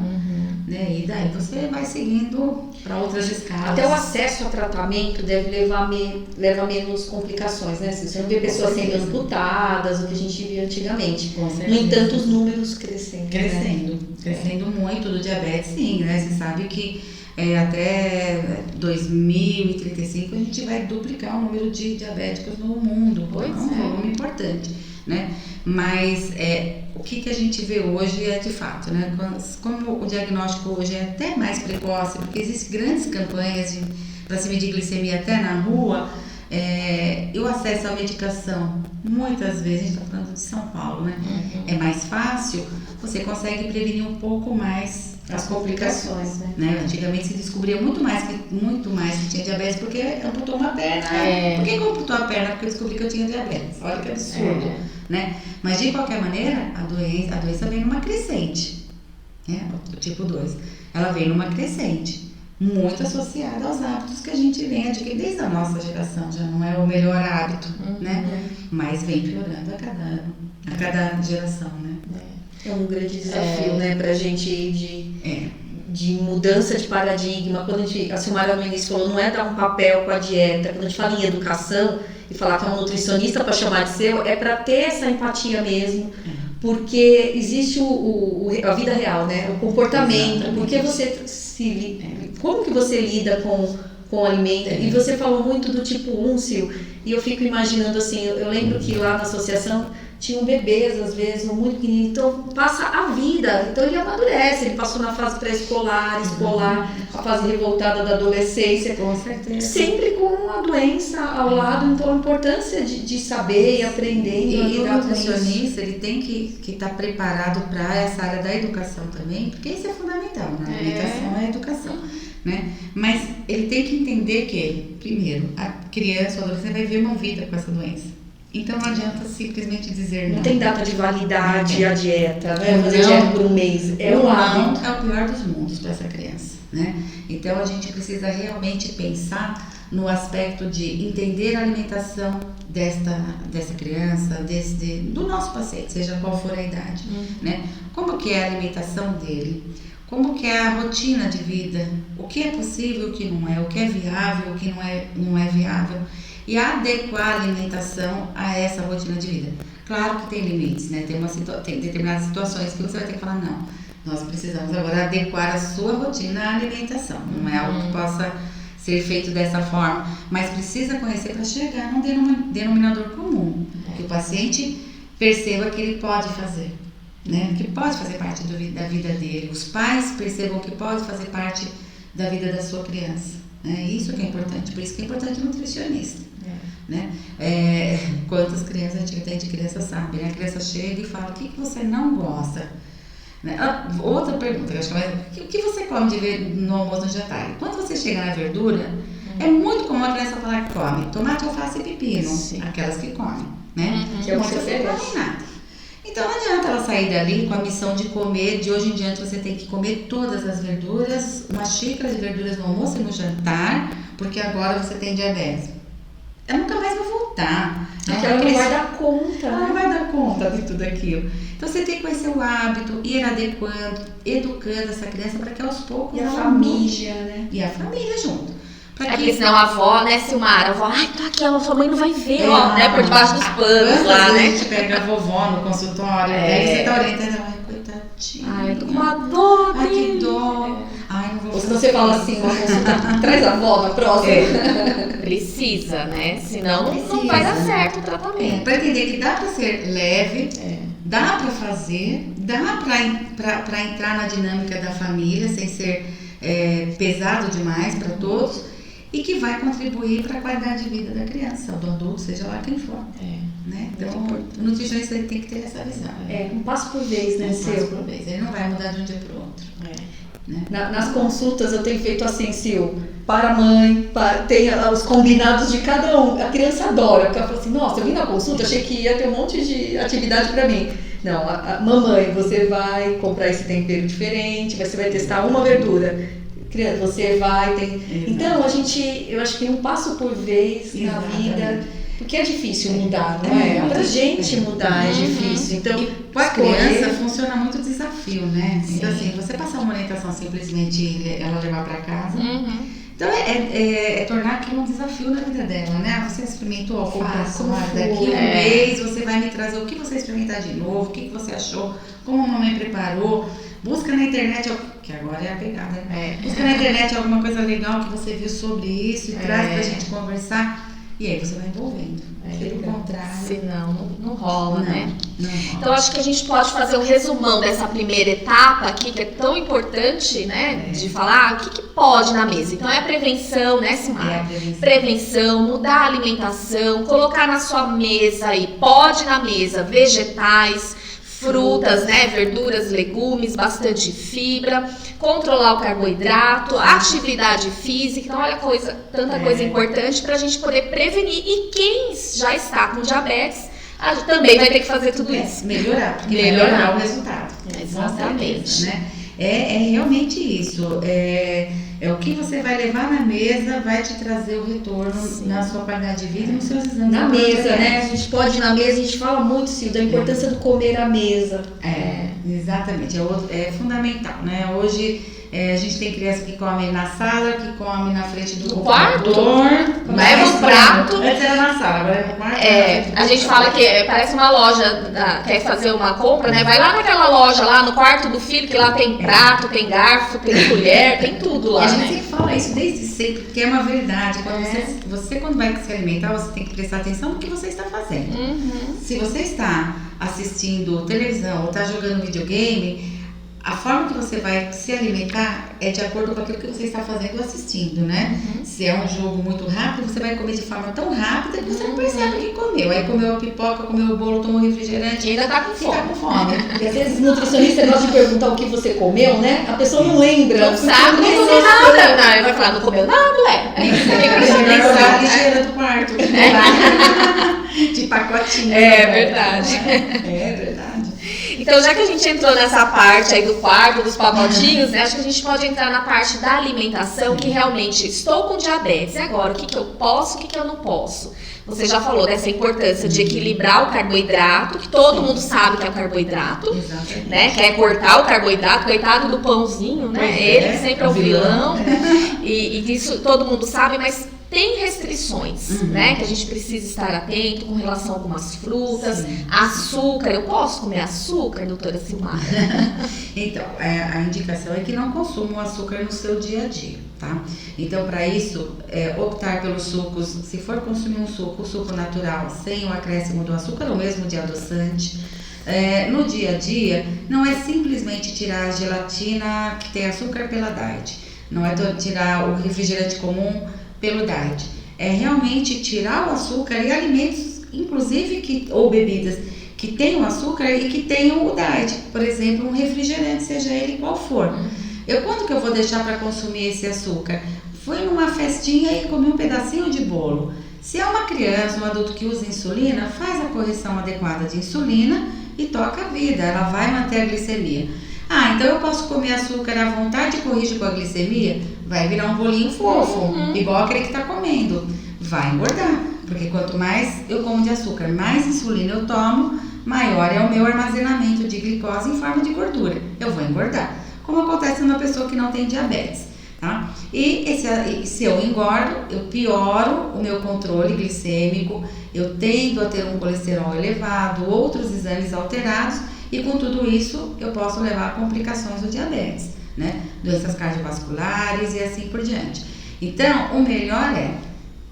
né? E daí você vai seguindo para outras escalas. Até o acesso a tratamento deve levar menos complicações, né? Você não vê pessoas sendo amputadas, o que a gente via antigamente. No entanto, os números crescendo. Crescendo muito do diabetes, sim, né? Você sabe que até 2035 a gente vai duplicar o número de diabéticos no mundo. É um volume importante, né? Mas o que a gente vê hoje é de fato, né? Como o diagnóstico hoje é até mais precoce, porque existem grandes campanhas para se medir glicemia até na rua, e o acesso à medicação, muitas vezes, a gente está falando de São Paulo, né? É mais fácil, você consegue prevenir um pouco mais as complicações, né? Antigamente se descobria muito mais que tinha diabetes porque amputou uma perna. Por que amputou a perna? Porque eu descobri que eu tinha diabetes. Olha que absurdo, né? Mas de qualquer maneira, a doença vem numa crescente, né? O tipo 2, ela vem numa crescente, muito associada aos hábitos que a gente vem adquirindo desde a nossa geração. Já não é o melhor hábito, né? Mas vem piorando a cada geração, né? É um grande desafio, né, pra gente de mudança de paradigma. Quando a Silmara no início falou, não é dar um papel com a dieta, quando a gente fala em educação e falar que é um nutricionista para chamar de seu, é para ter essa empatia mesmo, porque existe a vida real, né, o comportamento, porque como que você lida com o alimento, e você falou muito do tipo 1, Sil, e eu fico imaginando assim, eu lembro que lá na associação tinham bebês, às vezes, muito pequenininhos, então passa a vida, então ele amadurece, ele passou na fase pré-escolar, escolar, a fase revoltada da adolescência, com certeza, sempre com a doença ao lado, então a importância de saber e aprender e o nutricionista, ele tem que estar preparado para essa área da educação também, porque isso é fundamental, né? A alimentação é a educação, né? Mas ele tem que entender que, primeiro, a criança ou adolescente vai viver uma vida com essa doença. Então não adianta simplesmente dizer não. Não tem data de validade a dieta, né? Fazer dieta por um mês. O não é o pior dos mundos para essa criança, né? Então a gente precisa realmente pensar no aspecto de entender a alimentação dessa criança, do nosso paciente, seja qual for a idade, né? Como que é a alimentação dele? Como que é a rotina de vida? O que é possível, o que não é? O que é viável, o que não é viável? E adequar a alimentação a essa rotina de vida. Claro que tem limites, né? Tem determinadas situações que você vai ter que falar, não, nós precisamos agora adequar a sua rotina à alimentação. Não é algo que possa ser feito dessa forma, mas precisa conhecer para chegar num denominador comum, que o paciente perceba que ele pode fazer, né? Que pode fazer parte da vida dele, os pais percebam que pode fazer parte da vida da sua criança. Isso que é importante, por isso que é importante o nutricionista. Né? Quantas crianças a gente tem de criança sabe, né? A criança chega e fala, o que você não gosta? Né? Outra pergunta, eu acho que o que você come no almoço no jantar? Quando você chega na verdura, é muito comum a criança falar que come tomate, alface e pepino, aquelas que comem, né? Que é uma você não come nada. Então não adianta ela sair dali com a missão de comer, de hoje em diante você tem que comer todas as verduras, uma xícara de verduras no almoço e no jantar, porque agora você tem diabetes. Eu nunca mais vou voltar. Porque ela não vai dar conta. Ela não vai dar conta de tudo aquilo. Então você tem que conhecer o hábito, ir adequando, educando essa criança para que aos poucos... E a família, né? E a família junto. Porque senão a avó, né, Silmara? A avó, tá aqui, a sua mãe não vai ver, né, por debaixo dos panos lá, né? A gente pega a vovó no consultório, aí você tá orientando, ai, coitadinha. Ai, tô com uma dor. Ai, que dor. Ai, não vou Ou se você fala assim, uma consulta, traz a avó na próxima. Precisa, né? Senão não vai dar certo o tratamento. Para entender que dá para ser leve, dá para fazer, dá para entrar na dinâmica da família sem ser pesado demais para todos e que vai contribuir para a qualidade de vida da criança, ou do adulto, seja lá quem for. Né? Então, o nutricionista tem que ter essa visão. Um passo por vez, né, Um passo por vez. Ele não vai mudar de um dia para o outro. Né? Nas consultas eu tenho feito assim, Sil, para a mãe, tem os combinados de cada um. A criança adora, porque ela fala assim, nossa, eu vim na consulta, achei que ia ter um monte de atividade para mim. Não, mamãe, você vai comprar esse tempero diferente, você vai testar uma verdura. Criança, você vai, Então, eu acho que um passo por vez na vida, porque é difícil mudar, não é? Pra gente mudar é difícil. Então, para a criança funciona muito desafio, né? Sim. Então, assim, você passar uma orientação simplesmente ela levar para casa. Então, é tornar aquilo um desafio na vida dela, né? Você experimentou alface, daqui um mês você vai me trazer o que você experimentar de novo, o que você achou, como a mamãe preparou. Busca na internet, que agora é a pegada, né? Busca na internet alguma coisa legal que você viu sobre isso e traz pra gente conversar. E aí você vai envolvendo. Pelo contrário. Senão não rola, né? Não rola. Então acho que a gente pode fazer um resumão dessa primeira etapa aqui, que é tão importante, né? De falar o que pode na mesa. Então é a prevenção, né, Silmara? Prevenção, mudar a alimentação, colocar na sua mesa aí, pode na mesa, vegetais, frutas, né, verduras, legumes, bastante fibra, controlar o carboidrato, atividade física. Então, olha tanta coisa importante para a gente poder prevenir. E quem já está com diabetes também vai ter que fazer tudo isso. Melhorar, porque melhorar o resultado. Exatamente. Né? É realmente isso. É o que você vai levar na mesa vai te trazer o retorno na sua qualidade de vida e nos seus exames. Na mesa, né? A gente pode ir na mesa, a gente fala muito, Sil, da importância do comer à mesa. Exatamente. É fundamental, né? Hoje a gente tem criança que come na sala, que come na frente do computador, leva um prato. Antes era na sala, agora é no quarto. A gente fala que parece uma loja, quer fazer uma compra, né? Vai lá naquela loja, lá no quarto do filho, que lá tem prato, tem garfo, tem colher, tem tudo lá. E a gente sempre fala isso desde sempre, porque é uma verdade. Quando você quando vai se alimentar, você tem que prestar atenção no que você está fazendo. Se você está assistindo televisão ou está jogando videogame, a forma que você vai se alimentar é de acordo com aquilo que você está fazendo ou assistindo, né? Se é um jogo muito rápido, você vai comer de forma tão rápida que você não percebe o que comeu. Aí comeu a pipoca, comeu o bolo, tomou refrigerante e ainda tá com fome. E às vezes o nutricionista gosta de perguntar o que você comeu, né? A pessoa não lembra. Não sabe, não comeu nada. Não, ele vai falar, não comeu nada, Nem sabe, cheira do quarto. De pacotinho. É verdade. É verdade. Então, já que a gente entrou nessa parte aí do quarto, dos pacotinhos, né, acho que a gente pode entrar na parte da alimentação, que realmente estou com diabetes. E agora, o que eu posso, o que eu não posso? Você já falou dessa importância de equilibrar o carboidrato, que todo mundo sabe que é o carboidrato, né? Quer cortar o carboidrato, coitado do pãozinho, né? Ele que sempre é o vilão. E isso todo mundo sabe, mas tem restrições, né? Que a gente precisa estar atento com relação a algumas frutas, açúcar. Eu posso comer açúcar, doutora Silmara? Então, a indicação é que não consuma o açúcar no seu dia a dia, tá? Então, para isso, optar pelos sucos, se for consumir um suco natural, sem o acréscimo do açúcar ou mesmo de adoçante. No dia a dia, não é simplesmente tirar a gelatina que tem açúcar pela diet, não é tirar o refrigerante comum pelo diet. É realmente tirar o açúcar e alimentos, inclusive, ou bebidas que tenham açúcar e que tenham o diet. Por exemplo, um refrigerante, seja ele qual for. Quando que eu vou deixar para consumir esse açúcar? Fui numa festinha e comi um pedacinho de bolo. Se é uma criança, um adulto que usa insulina, faz a correção adequada de insulina e toca a vida. Ela vai manter a glicemia. Então eu posso comer açúcar à vontade e corrigir com a glicemia? Vai virar um bolinho fofo, igual aquele que está comendo. Vai engordar, porque quanto mais eu como de açúcar, mais insulina eu tomo, maior é o meu armazenamento de glicose em forma de gordura. Eu vou engordar, como acontece numa pessoa que não tem diabetes. Tá? E se eu engordo, eu pioro o meu controle glicêmico, eu tendo a ter um colesterol elevado, outros exames alterados, e com tudo isso eu posso levar a complicações do diabetes, né? Doenças cardiovasculares e assim por diante. Então, o melhor é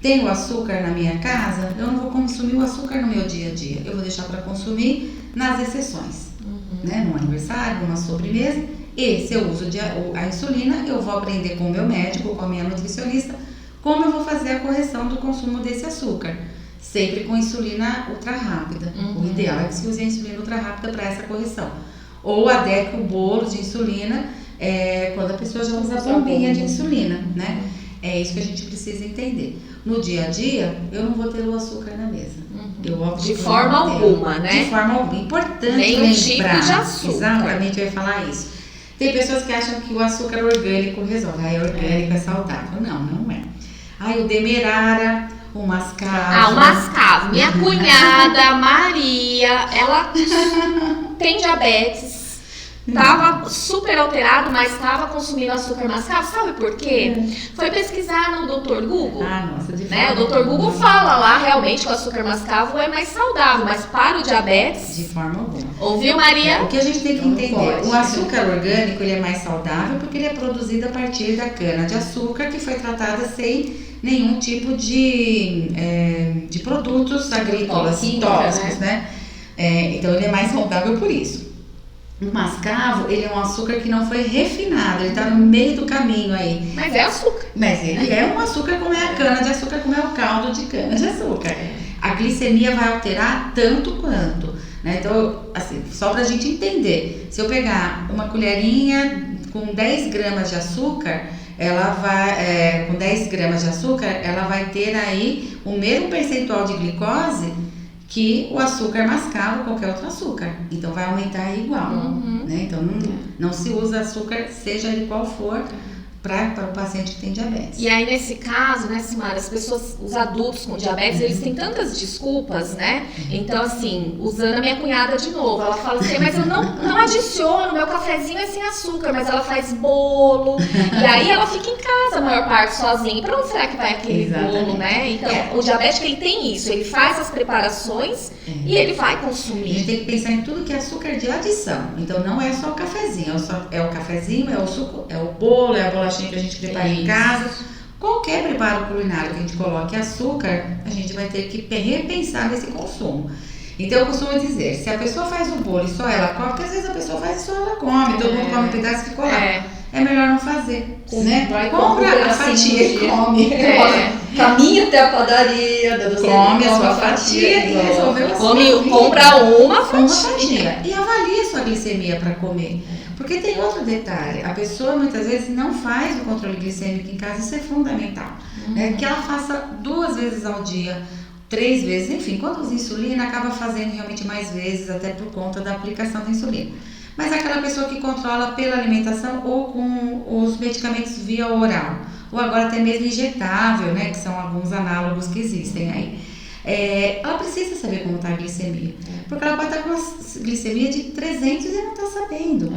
tenho açúcar na minha casa, eu não vou consumir o açúcar no meu dia a dia. Eu vou deixar para consumir nas exceções, né? Num aniversário, numa sobremesa. E se eu uso a insulina, eu vou aprender com o meu médico, com a minha nutricionista, como eu vou fazer a correção do consumo desse açúcar. Sempre com insulina ultra rápida. O ideal é que se use a insulina ultra rápida para essa correção. Ou adeque o bolo de insulina quando a pessoa já usa a bombinha de insulina, né? É isso que a gente precisa entender. No dia a dia, eu não vou ter o açúcar na mesa. De forma alguma, né? De forma alguma. Importante nenhum tipo de açúcar. Exatamente, eu ia falar isso. Tem pessoas que acham que o açúcar orgânico resolve. Orgânico é saudável. Não, não é. O demerara, o mascavo. O mascavo. Minha cunhada, Maria, ela tem diabetes. Tava super alterado, mas estava consumindo açúcar mascavo. Sabe por quê? Foi pesquisar no Dr. Google. Nossa, de né? O Dr. Google fala lá realmente que o açúcar mascavo é mais saudável, mas para o diabetes... De forma alguma. Ouviu, Maria? O que a gente tem que entender, o açúcar orgânico ele é mais saudável porque ele é produzido a partir da cana de açúcar que foi tratada sem nenhum tipo de produtos agrícolas tóxicos, né? Então ele é mais saudável por isso. O mascavo, ele é um açúcar que não foi refinado, ele tá no meio do caminho aí. Mas é açúcar. Mas ele é um açúcar como é a cana de açúcar, como é o caldo de cana de açúcar. A glicemia vai alterar tanto quanto, né? Então, assim, só pra gente entender, se eu pegar uma colherinha com 10 gramas de açúcar, ela vai, com 10 gramas de açúcar, ela vai ter aí o mesmo percentual de glicose que o açúcar mascavo ou qualquer outro açúcar. Então vai aumentar igual, né? Então não se usa açúcar, seja ele qual for, para o paciente que tem diabetes. E aí nesse caso, né, Silmara, as pessoas, os adultos com diabetes, eles têm tantas desculpas, né? Então assim, usando a minha cunhada de novo, ela fala assim, mas eu não adiciono, meu cafezinho é sem açúcar, mas ela faz bolo, e aí ela fica em casa a maior parte sozinha. E pra onde será que vai aquele bolo, né? Então o diabético, ele tem isso, ele faz as preparações e ele vai consumir. A gente tem que pensar em tudo que é açúcar de adição. Então não é só o cafezinho, é o cafezinho, é o suco, é o bolo, é a bolacha que a gente prepara em casa. Qualquer preparo culinário que a gente coloque açúcar, a gente vai ter que repensar nesse consumo. Então eu costumo dizer, se a pessoa faz o bolo e só ela come, porque às vezes a pessoa faz e só ela come, todo mundo come um pedaço e ficou lá. É melhor não fazer, né? Compra a fatia e come. Caminha até a padaria, come a sua fatia e resolveu compra uma fatia. E avalie a sua glicemia para comer. Porque tem outro detalhe, a pessoa muitas vezes não faz o controle glicêmico em casa, isso é fundamental. Né? Que ela faça 2 vezes ao dia, 3 vezes, enfim, quando usa insulina acaba fazendo realmente mais vezes, até por conta da aplicação da insulina. Mas é aquela pessoa que controla pela alimentação ou com os medicamentos via oral, ou agora até mesmo injetável, né, que são alguns análogos que existem aí. Ela precisa saber como está a glicemia, porque ela pode estar com uma glicemia de 300 e não está sabendo.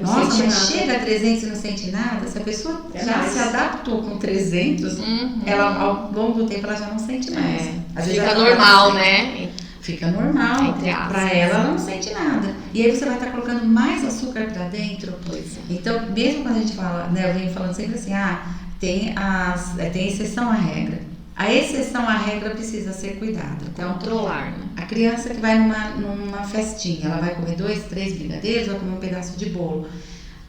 Nossa, mas chega a 300 e não sente nada. Se a pessoa já se adaptou com 300, ela, ao longo do tempo ela já não sente mais. Às vezes fica normal, né? Fica normal, para ela não sente nada. E aí você vai estar colocando mais açúcar para dentro. Então, mesmo quando a gente fala, né, eu venho falando sempre assim, tem exceção à regra. A exceção à regra precisa ser cuidada. Então, controlar, né? A criança que vai numa festinha, ela vai comer 2, 3 brigadeiros, vai comer um pedaço de bolo.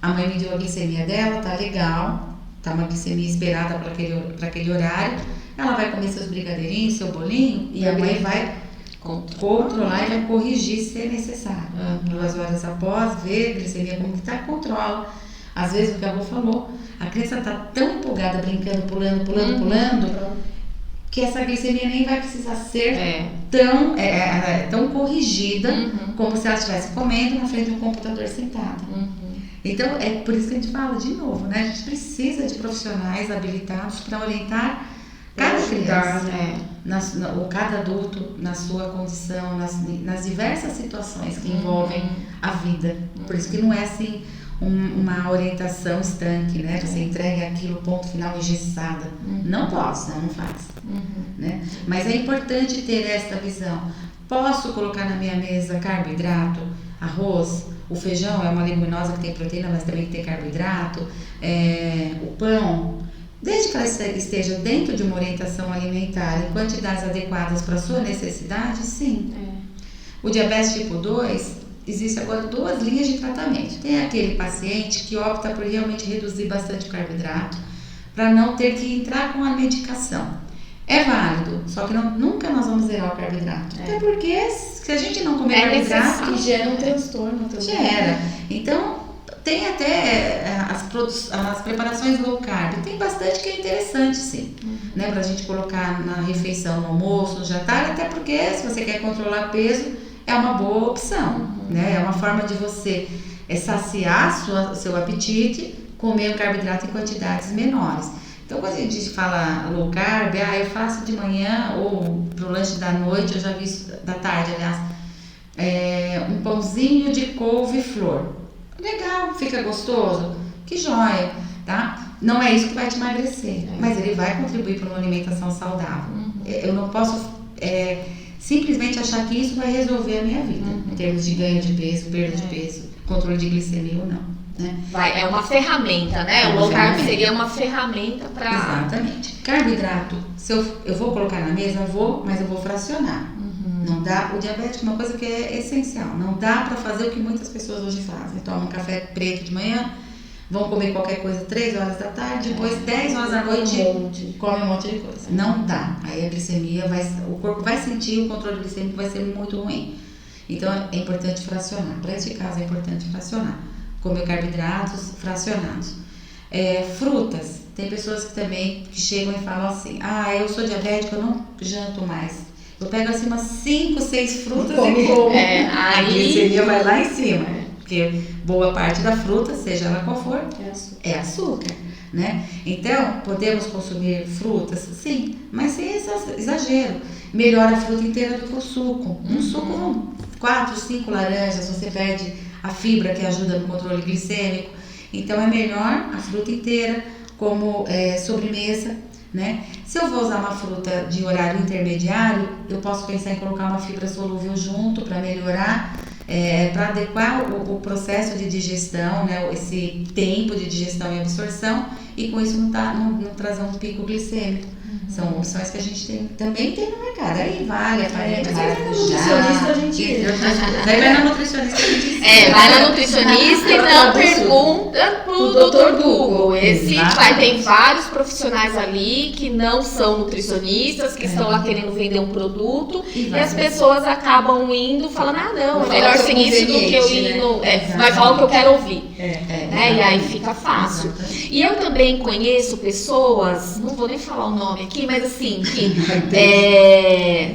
A mãe mediu a glicemia dela, tá legal, tá uma glicemia esperada para aquele horário. Ela vai comer seus brigadeirinhos, seu bolinho, e a mãe vai controlar e vai corrigir se é necessário. 2 horas após, ver a glicemia como que tá, controla. Às vezes o que a avó falou, a criança tá tão empolgada, brincando, pulando, que essa glicemia nem vai precisar ser tão corrigida como se ela estivesse comendo na frente do computador sentada. Então, é por isso que a gente fala de novo, né? A gente precisa de profissionais habilitados para orientar cada criança, ou cada adulto na sua condição, nas diversas situações que envolvem a vida. Por isso que não é assim uma orientação estanque, né? Você entrega aquilo, ponto final, engessada. Não pode, senão não faz. Né? Mas é importante ter esta visão. Posso colocar na minha mesa carboidrato, arroz, o feijão é uma leguminosa que tem proteína, mas também tem carboidrato, o pão, Desde que ela esteja dentro de uma orientação alimentar em quantidades adequadas para a sua necessidade, sim. O diabetes tipo 2, existe agora 2 linhas de tratamento. Tem aquele paciente que opta por realmente reduzir bastante o carboidrato para não ter que entrar com a medicação. É válido, só que nunca nós vamos zerar o carboidrato. Até porque se a gente não comer carboidrato, que gera um transtorno também. Gera. Então, tem até as preparações low carb, tem bastante que é interessante, sim. Né, pra gente colocar na refeição, no almoço, no jantar, até porque se você quer controlar peso, é uma boa opção. Né? É uma forma de você saciar seu apetite, comer o carboidrato em quantidades menores. Então, quando a gente fala low carb, eu faço de manhã ou pro lanche da noite, eu já vi isso, da tarde, aliás, um pãozinho de couve-flor. Legal, fica gostoso, que joia, tá? Não é isso que vai te emagrecer, mas ele vai contribuir para uma alimentação saudável. Eu não posso simplesmente achar que isso vai resolver a minha vida, em termos de ganho de peso, perda de peso, controle de glicemia ou não. Né? É uma ferramenta, né? O low carb seria uma ferramenta para... Exatamente. Carboidrato, se eu vou colocar na mesa, mas eu vou fracionar. Não dá, o diabético é uma coisa que é essencial. Não dá para fazer o que muitas pessoas hoje fazem. Tomam um café preto de manhã, vão comer qualquer coisa 3 horas da tarde, depois 10 horas da noite come um monte de coisa. Não dá. Aí a glicemia o corpo vai sentir, o controle glicêmico vai ser muito ruim. Então é importante fracionar. Para esse caso é importante fracionar. Comer carboidratos fracionados. Frutas. Tem pessoas que chegam e falam assim: eu sou diabética, eu não janto mais. Eu pego assim umas 5, 6 frutas e como. A glicemia vai lá em cima. Porque boa parte da fruta, seja ela qual for, é açúcar. Né? Então, podemos consumir frutas? Sim, mas sem exagero. Melhor a fruta inteira do que o suco. Um suco, 4, 5 laranjas, você perde a fibra que ajuda no controle glicêmico. Então, é melhor a fruta inteira como sobremesa. Né? Se eu vou usar uma fruta de horário intermediário, eu posso pensar em colocar uma fibra solúvel junto para melhorar, para adequar o processo de digestão, né? Esse tempo de digestão e absorção, e com isso não trazer um pico glicêmico. São opções que a gente também tem no mercado. Aí vale a farinha de nutricionista, a gente... Daí vai na nutricionista, a gente... vai na nutricionista e não pergunta pro Dr. Google. Tem vários profissionais ali que não são nutricionistas, que estão lá querendo vender um produto, e as pessoas acabam indo falando, não, é melhor ser isso do que eu ir no... vai falar o que eu quero ouvir. Né? E aí fica fácil. E eu também conheço pessoas, não vou nem falar o nome aqui, mas assim, que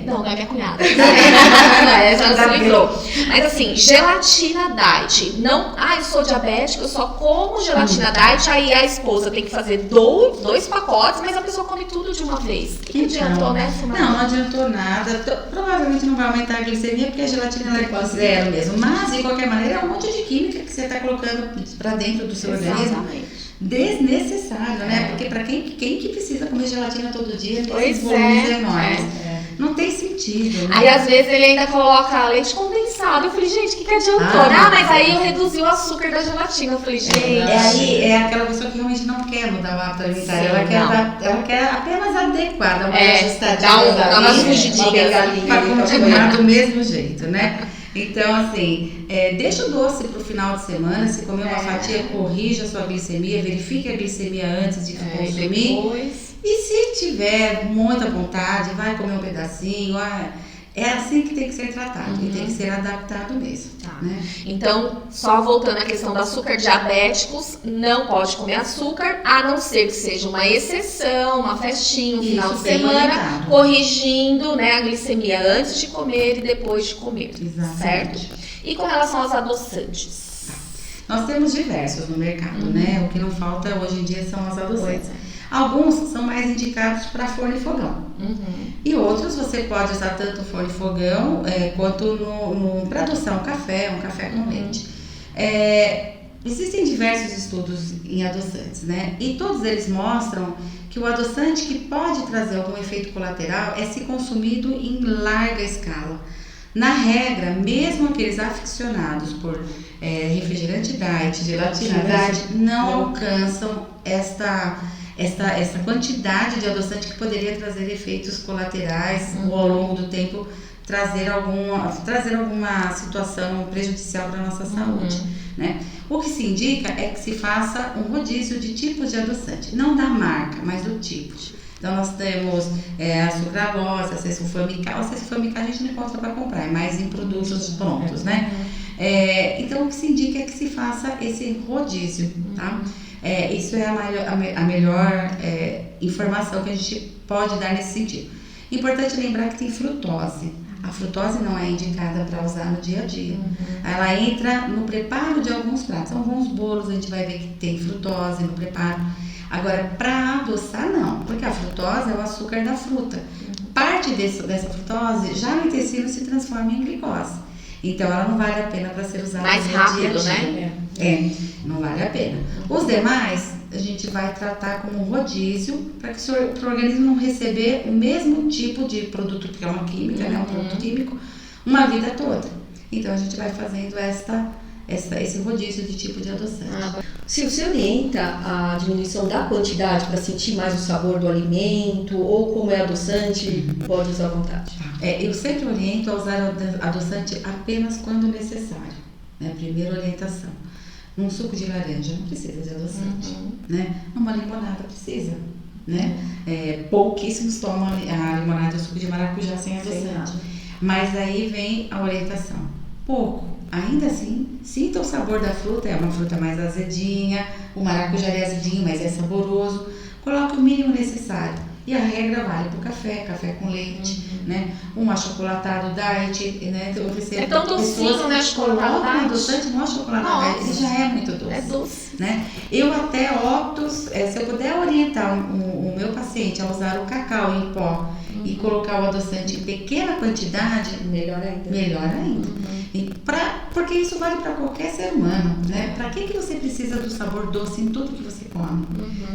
não é minha cunhada. Já não se livrou. Mas assim, gelatina diet. Não, eu sou diabética, eu só como gelatina diet, aí a esposa tem que fazer 2 pacotes, mas a pessoa come tudo de uma vez. O que adiantou, né, Silmara? Não adiantou nada. Provavelmente não vai aumentar a glicemia, porque a gelatina é quase zero mesmo. Mas, de qualquer maneira, é um monte de química que você está colocando para dentro do seu organismo. Desnecessário, né? Porque para quem que precisa comer gelatina todo dia, esses volumes enormes. Não tem sentido, né? Aí às vezes ele ainda coloca leite condensado. Eu falei, gente, o que adiantou? Mas aí eu reduzi o açúcar da gelatina. Eu falei, gente. É aquela pessoa que realmente não quer mudar o hábito alimentar. Ela quer apenas adequar, dar uma ajustadinha, dar umas fugidinhas para continuar do mesmo jeito, né? Então, assim, deixa o doce pro final de semana. Se comer uma fatia, corrija a sua glicemia, verifique a glicemia antes de consumir. E se tiver muita vontade, vai comer um pedacinho. É assim que tem que ser tratado, e tem que ser adaptado mesmo. Né? Então, só voltando à questão do açúcar, diabéticos não pode comer açúcar, a não ser que seja uma exceção, uma festinha, um final de semana, corrigindo, né, a glicemia antes de comer e depois de comer. Exatamente. Certo? E com relação aos adoçantes? Nós temos diversos no mercado, né? O que não falta hoje em dia são os adoçantes. Alguns são mais indicados para forno e fogão. E outros você pode usar tanto o forno e fogão quanto para adoçar um café com leite. Existem diversos estudos em adoçantes, né? E todos eles mostram que o adoçante que pode trazer algum efeito colateral é se consumido em larga escala. Na regra, mesmo aqueles aficionados por refrigerante diet, gelatina diet, não alcançam essa quantidade de adoçante que poderia trazer efeitos colaterais ou ao longo do tempo trazer alguma situação prejudicial para a nossa saúde, né? O que se indica é que se faça um rodízio de tipos de adoçante, não da marca, mas do tipo. Então nós temos a sucralose, a sulfamical. A sulfamical a gente não encontra para comprar, é mais em produtos prontos, né? Então o que se indica é que se faça esse rodízio, tá? Isso é a melhor informação que a gente pode dar nesse sentido. Importante lembrar que tem frutose. A frutose não é indicada para usar no dia a dia. Ela entra no preparo de alguns pratos. Alguns bolos a gente vai ver que tem frutose no preparo. Agora, para adoçar, não, porque a frutose é o açúcar da fruta. Parte dessa frutose já no intestino se transforma em glicose. Então, ela não vale a pena para ser usada mais no rápido, dia a dia. né? Não vale a pena. Os demais, a gente vai tratar como um rodízio para que o organismo não receber o mesmo tipo de produto, porque é uma química, né? Um produto químico, uma vida toda. Então, a gente vai fazendo esse rodízio de tipo de adoçante. Se você orienta a diminuição da quantidade para sentir mais o sabor do alimento, ou como é adoçante, pode usar à vontade. Eu sempre oriento a usar adoçante apenas quando necessário, né? Primeira orientação. Num suco de laranja não precisa de adoçante, né? Numa limonada precisa, né? Pouquíssimos tomam a limonada e o suco de maracujá sem adoçante. Mas aí vem a orientação. Pouco. Ainda assim, sinta o sabor da fruta, é uma fruta mais azedinha, o maracujá é azedinho, mas é saboroso. Coloque o mínimo necessário. E a regra vale para o café com leite, né? Um achocolatado diet, né? Eu recebo tão docinho, né? Achocolatado diet. Adoçante no achocolatado diet, ele já é muito doce. É doce. Né? Eu até opto, se eu puder orientar o meu paciente a usar o cacau em pó e colocar o adoçante em pequena quantidade, melhor ainda. Porque isso vale para qualquer ser humano, né? Para que você precisa do sabor doce em tudo que você come?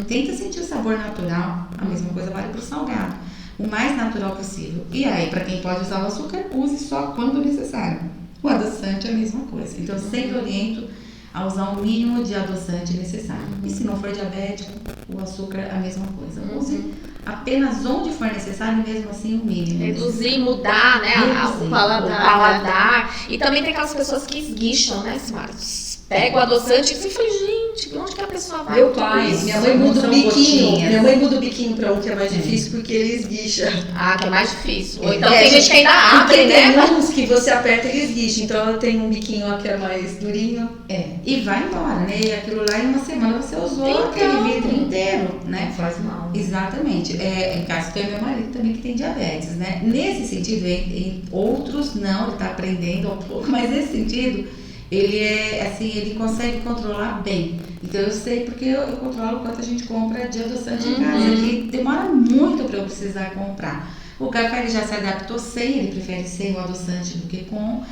Tenta sentir o sabor natural, a mesma coisa vale para o salgado, o mais natural possível. E aí, para quem pode usar o açúcar, use só quando necessário. O adoçante é a mesma coisa. Então, eu sempre oriento a usar o mínimo de adoçante necessário. E se não for diabético, o açúcar a mesma coisa. Use apenas onde for necessário, mesmo assim o mínimo. Reduzir, mudar, né? O paladar. E também tem aquelas pessoas que esguicham, né, Marcos? Pega o adoçante e você fala, gente, onde que a pessoa vai? Meu pai, minha mãe muda o biquinho. Minha mãe muda o biquinho para um que é mais difícil porque ele esguicha. Que é mais difícil. Ou então tem gente que ainda abre, né? Tem uns que você aperta e ele esguicha. Então ela tem um biquinho que é mais durinho. E vai embora, né? E aquilo lá em uma semana você usou aquele vidro inteiro, né? Não faz mal. Exatamente. Em caso tem meu marido também que tem diabetes, né? Nesse sentido, em outros não, ele tá aprendendo um pouco, mas nesse sentido, ele consegue controlar bem. Então eu sei porque eu controlo quanto a gente compra de adoçante em casa, que demora muito para eu precisar comprar. O café ele já se adaptou sem, ele prefere sem o adoçante do que com.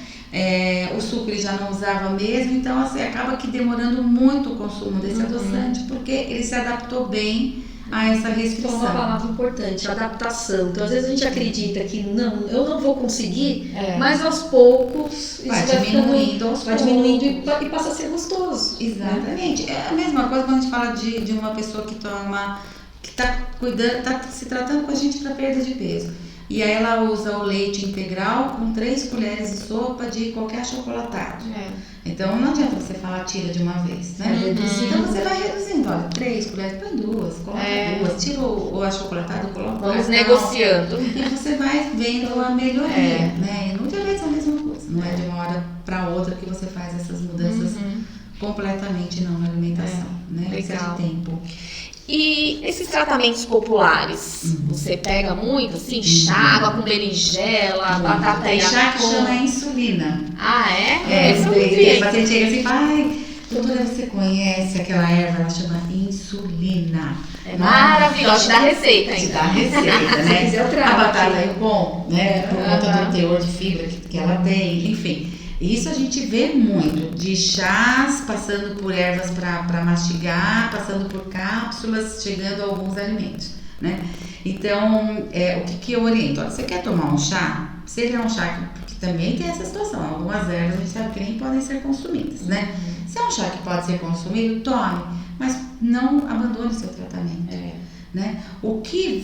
O suco ele já não usava mesmo, então assim, acaba que demorando muito o consumo desse adoçante, porque ele se adaptou bem a essa restrição. Então, uma palavra importante, adaptação. Então, às vezes a gente acredita que eu não vou conseguir, mas aos poucos isso vai diminuindo e passa a ser gostoso. Exatamente. É a mesma coisa quando a gente fala de uma pessoa que está cuidando, está se tratando com a gente para perda de peso. E aí ela usa o leite integral com 3 colheres de sopa de qualquer achocolatado. Então não adianta você falar tira de uma vez, né? Então você vai reduzindo, olha, 3 colheres, põe 2, coloca 2, tira o achocolatado, coloca Vamos negociando. E você vai vendo a melhoria, né? E no diabetes é a mesma coisa, não é de uma hora para outra que você faz essas mudanças completamente não na alimentação, né? Precisa de tempo. E esses tratamentos populares, você pega muito, assim, chá, água com berinjela, batata tem chá que chama insulina. Esse o paciente chega assim e fala, doutora, você conhece aquela erva, ela chama insulina. É maravilhosa, te dá receita ainda. Te dá receita, né? A batata é bom, né? Por conta do teor de fibra que ela tem, enfim. Isso a gente vê muito, de chás, passando por ervas para mastigar, passando por cápsulas, chegando a alguns alimentos, né? Então, o que eu oriento? Olha, você quer tomar um chá? Se ele é um chá que também tem essa situação, algumas ervas a gente sabe que nem podem ser consumidas, né? Se é é um chá que pode ser consumido, tome, mas não abandone o seu tratamento. Né? O que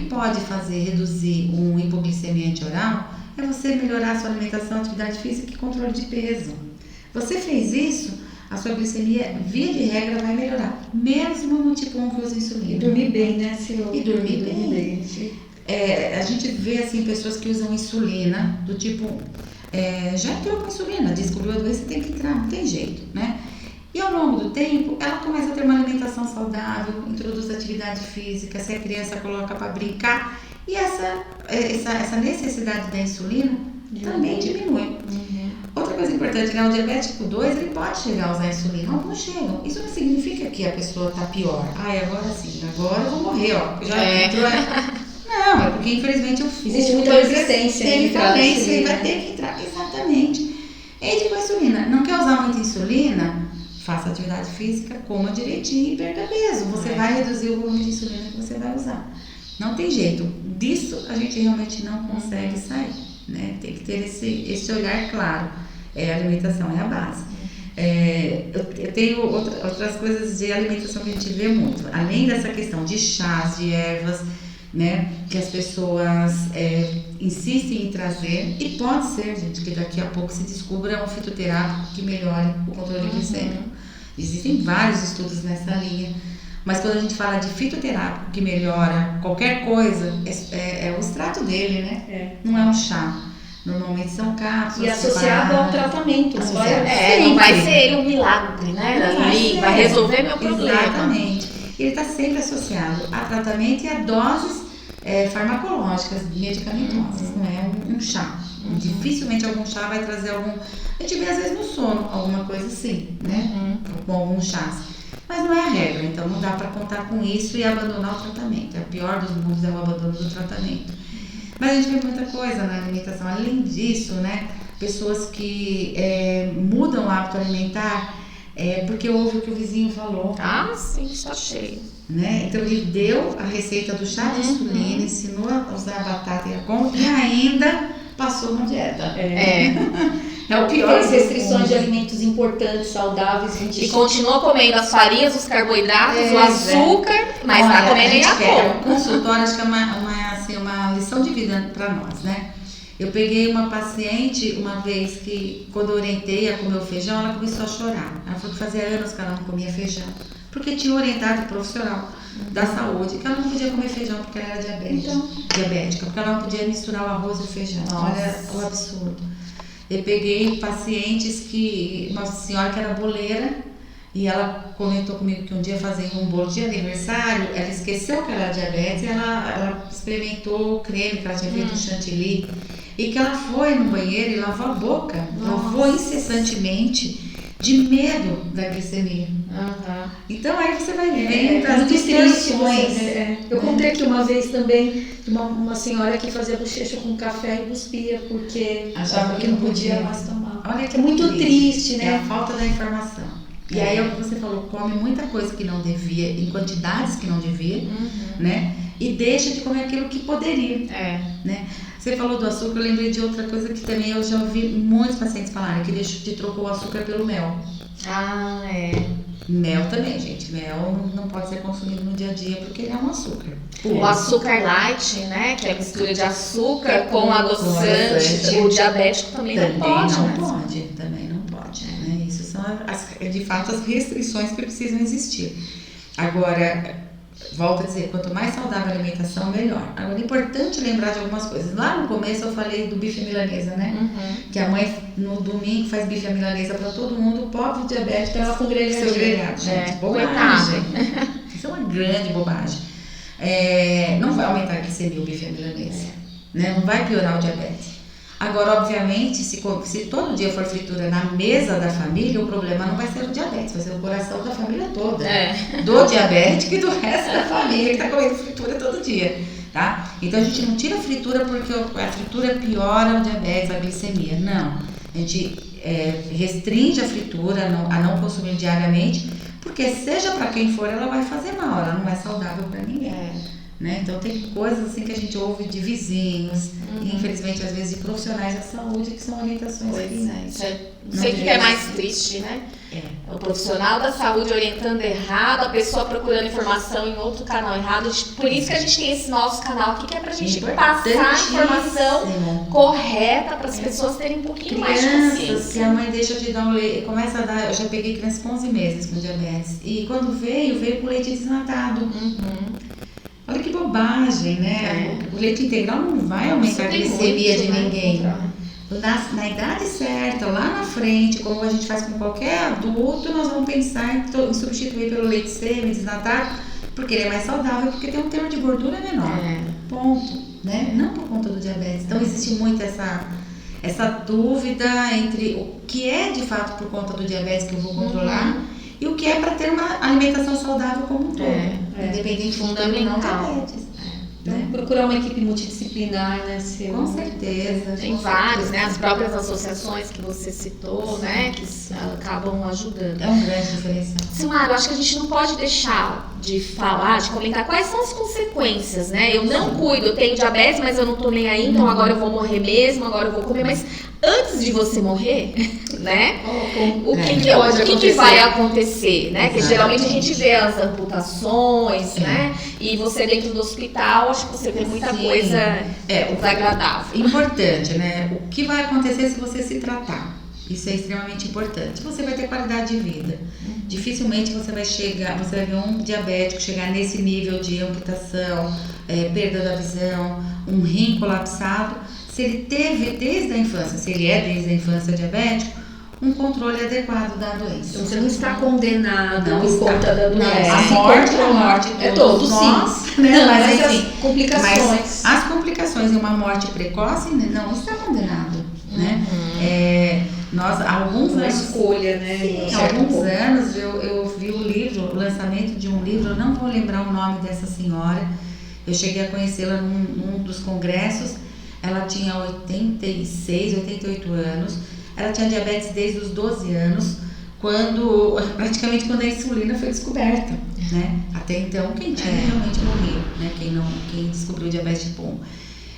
pode fazer reduzir uma hipoglicemia antioral é você melhorar a sua alimentação, atividade física e controle de peso. Você fez isso, a sua glicemia, via de regra, vai melhorar, mesmo no tipo 1 que usa insulina. E dormir bem, né, Sil? E dormir bem. A gente vê assim, pessoas que usam insulina do tipo 1. Já entrou com insulina, descobriu a doença, tem que entrar, não tem jeito, né? E ao longo do tempo, ela começa a ter uma alimentação saudável, introduz atividade física, se a criança coloca para brincar, e essa necessidade da insulina também diminui. Outra coisa importante, né? O diabético 2, ele pode chegar a usar insulina, alguns chegam. Isso não significa que a pessoa está pior. Agora sim, agora eu vou morrer, ó. Já entrou. Não, é porque infelizmente existe muita resistência. Ele vai ter que entrar, exatamente. Entre com a insulina. Não quer usar muita insulina? Faça atividade física, coma direitinho e perca peso. Você vai reduzir o volume de insulina que você vai usar. Não tem jeito. Disso a gente realmente não consegue sair, né? Tem que ter esse olhar claro. A alimentação é a base. Eu tenho outras coisas de alimentação que a gente vê muito. Além dessa questão de chás, de ervas, né? Que as pessoas insistem em trazer. E pode ser, gente, que daqui a pouco se descubra um fitoterápico que melhore o controle glicêmico. Existem vários estudos nessa linha. Mas quando a gente fala de fitoterápico que melhora qualquer coisa, é o extrato dele, né? Não é um chá. Normalmente são cápsulas. E associado ao tratamento. Não vai ser um milagre, né? Vai resolver meu problema. Exatamente. Ele está sempre associado a tratamento e a doses farmacológicas, medicamentosas. Não é um chá. Dificilmente algum chá vai trazer algum... A gente vê às vezes no sono, alguma coisa assim, né? Com alguns chás. Mas não é a regra, então não dá para contar com isso e abandonar o tratamento. O pior dos mundos é o abandono do tratamento. Mas a gente vê muita coisa na alimentação. Além disso, né? Pessoas que mudam o hábito alimentar porque ouve o que o vizinho falou. Sim, está cheio. Né? Então ele deu a receita do chá de insulina, ensinou a usar a batata e a couve e ainda passou uma dieta. É o pior. As restrições de alimentos importantes, saudáveis. E continua comendo as farinhas, os carboidratos, o açúcar, mas está comendo a couve. O consultório, acho que é uma lição de vida para nós, né? Eu peguei uma paciente uma vez que, quando eu orientei a comer o feijão, ela começou a chorar. Ela falou que fazia anos que ela não comia feijão, porque tinha orientado o profissional da saúde que ela não podia comer feijão porque ela era diabética, porque ela não podia misturar o arroz e o feijão. Olha o absurdo. Eu peguei pacientes uma senhora que era boleira, e ela comentou comigo que um dia fazendo um bolo de aniversário, ela esqueceu que ela era diabetes e ela experimentou o creme que ela tinha feito, chantilly, e que ela foi no banheiro e lavou a boca, lavou incessantemente, de medo da glicemia. Então aí você vai vendo as distorções. Eu contei aqui uma vez também de uma senhora que fazia bochecha com café e cuspia porque achava que não podia mais tomar. Olha que é muito triste, né? É a falta da informação. E aí é o que você falou, come muita coisa que não devia, em quantidades que não devia, né? E deixa de comer aquilo que poderia, né? Você falou do açúcar, eu lembrei de outra coisa que também eu já ouvi muitos pacientes falarem, que trocou o açúcar pelo mel. Mel também, gente. Mel não pode ser consumido no dia a dia porque ele é um açúcar. O açúcar light, né? Que é a mistura de açúcar com adoçante. O diabético também não pode. Também não pode. Né? Isso são, de fato, as restrições que precisam existir. Agora, volto a dizer, quanto mais saudável a alimentação, melhor. Agora, é importante lembrar de algumas coisas. Lá no começo eu falei do bife à milanesa, né? Que a mãe, no domingo, faz bife à milanesa para todo mundo. O pobre diabético ela com grelhado. Gente, bobagem. Isso é uma grande bobagem. Não vai aumentar a glicemia o bife à milanesa. Né? Não vai piorar o diabetes. Agora, obviamente, se todo dia for fritura na mesa da família, o problema não vai ser o diabetes, vai ser o coração da família toda. Do diabético e do resto da família que está comendo fritura todo dia, tá? Então, a gente não tira a fritura porque a fritura piora o diabetes, a glicemia. Não. A gente restringe a fritura a não consumir diariamente, porque seja para quem for, ela vai fazer mal, ela não é saudável para ninguém. né? Então tem coisas assim que a gente ouve de vizinhos, e infelizmente às vezes de profissionais da saúde, que são orientações Não sei o que é mais triste, né? O profissional da saúde orientando errado, a pessoa procurando informação em outro canal errado. Por isso que a gente tem esse nosso canal aqui, que é pra gente passar a informação correta para as pessoas terem um pouquinho mais de consciência. Crianças que a mãe deixa de dar o leite, começa a dar, eu já peguei crianças com 11 meses com diabetes, e quando veio com leite desnatado. Olha que bobagem, né? O leite integral não vai aumentar a glicemia de ninguém. Na idade certa, lá na frente, como a gente faz com qualquer adulto, nós vamos pensar em substituir pelo leite semi-desnatado, porque ele é mais saudável, porque tem um teor de gordura menor. Ponto. Né? Não por conta do diabetes. Então existe muito essa dúvida entre o que é de fato por conta do diabetes que eu vou controlar e o que é para ter uma alimentação saudável como um todo. Independente de não diabetes. Né? Procurar uma equipe multidisciplinar, né? Com certeza. Tem vários, né? As próprias associações que você citou, né? Que acabam ajudando. É um grande diferencial. Silmara, eu acho que a gente não pode deixar de falar, de comentar quais são as consequências, né? Eu não cuido, eu tenho diabetes, mas eu não tô nem aí, então agora eu vou morrer mesmo, agora eu vou comer, mas antes de você morrer, né? O que vai acontecer, né? Que geralmente a gente vê as amputações, né? E você dentro do hospital, acho que você vê muita coisa desagradável. Importante, né? O que vai acontecer se você se tratar? Isso é extremamente importante. Você vai ter qualidade de vida. Dificilmente você vai ver um diabético chegar nesse nível de amputação, perda da visão, um rim colapsado, se ele teve desde a infância, se ele é desde a infância diabético, um controle adequado da doença. Então você não está condenado por conta da doença. A morte é todos nós, sim. Né? Mas enfim, as complicações. Mas as complicações e uma morte precoce não está condenado, né? Nós, alguns anos, escolha, né? Sim, alguns anos eu vi o lançamento de um livro, eu não vou lembrar o nome dessa senhora, eu cheguei a conhecê-la num dos congressos, ela tinha 86, 88 anos, ela tinha diabetes desde os 12 anos, praticamente quando a insulina foi descoberta, né? Até então quem tinha realmente morreu, né? Quem descobriu diabetes tipo 1.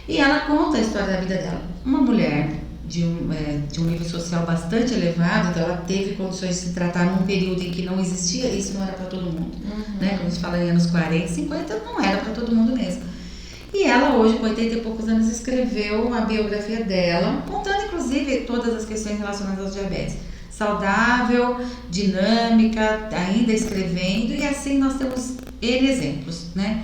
E ela conta a história da vida dela. Uma mulher de um nível social bastante elevado, então ela teve condições de se tratar num período em que não existia, isso não era para todo mundo, né? Quando a gente fala em anos 40, 50, não era para todo mundo mesmo. E ela hoje, com 80 e poucos anos, escreveu a biografia dela, contando inclusive todas as questões relacionadas ao diabetes. Saudável, dinâmica, ainda escrevendo, e assim nós temos N exemplos, né?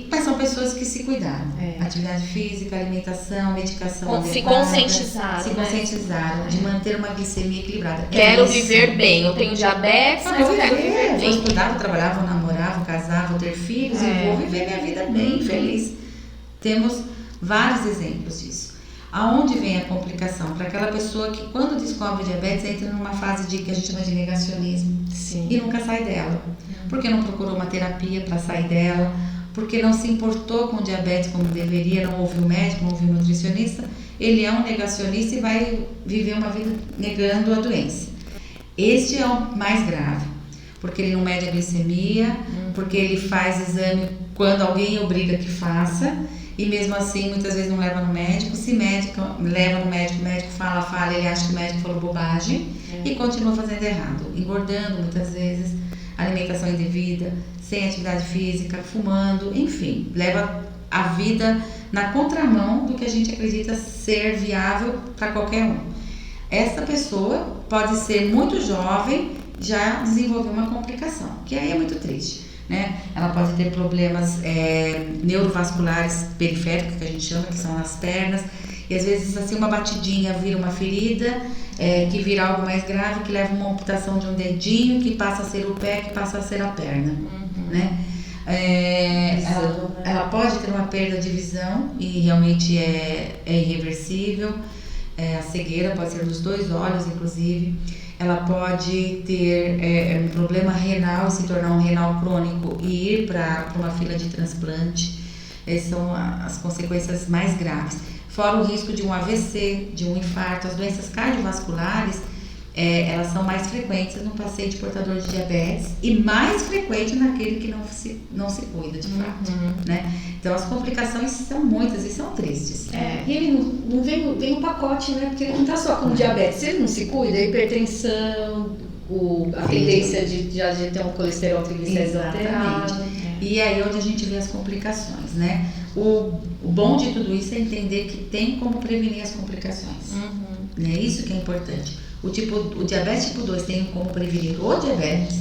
Mas são pessoas que se cuidaram. Atividade física, alimentação, medicação adequada. Se conscientizaram. Se conscientizaram de manter uma glicemia equilibrada. Quero viver bem. Eu tenho diabetes, mas eu quero viver bem. Eu estudava, trabalhava, namorava, casava, vou ter filhos e vou viver minha vida bem, feliz. Temos vários exemplos disso. Aonde vem a complicação? Para aquela pessoa que, quando descobre o diabetes, entra numa fase que a gente chama de negacionismo. Sim. E nunca sai dela. Porque não procurou uma terapia para sair dela, porque não se importou com o diabetes como deveria, não ouviu o médico, não ouviu o nutricionista, ele é um negacionista e vai viver uma vida negando a doença. Este é o mais grave, porque ele não mede a glicemia, porque ele faz exame quando alguém obriga que faça, e mesmo assim muitas vezes não leva no médico. Se leva no médico, o médico fala, ele acha que o médico falou bobagem e continua fazendo errado, engordando muitas vezes, alimentação indevida, sem atividade física, fumando, enfim, leva a vida na contramão do que a gente acredita ser viável para qualquer um. Essa pessoa pode ser muito jovem, já desenvolver uma complicação, que aí é muito triste, né? Ela pode ter problemas neurovasculares periféricos, que a gente chama, que são nas pernas, e às vezes assim uma batidinha vira uma ferida, que vira algo mais grave, que leva uma amputação de um dedinho, que passa a ser o pé, que passa a ser a perna, né? Ela pode ter uma perda de visão e realmente é irreversível. A cegueira pode ser dos dois olhos, inclusive. Ela pode ter um problema renal, se tornar um renal crônico e ir para uma fila de transplante. Essas são as consequências mais graves. Fora o risco de um AVC, de um infarto. As doenças cardiovasculares, elas são mais frequentes no paciente portador de diabetes e mais frequente naquele que não se cuida de fato, né? Então as complicações são muitas e são tristes. E ele não vem um pacote, né? Porque ele não tá só com diabetes. Se ele não se cuida, a hipertensão, a tendência de ter um colesterol triglicéridos alterado. E aí é onde a gente vê as complicações, né? O bom de tudo isso é entender que tem como prevenir as complicações. Né? Isso que é importante. O diabetes tipo 2 tem como prevenir o diabetes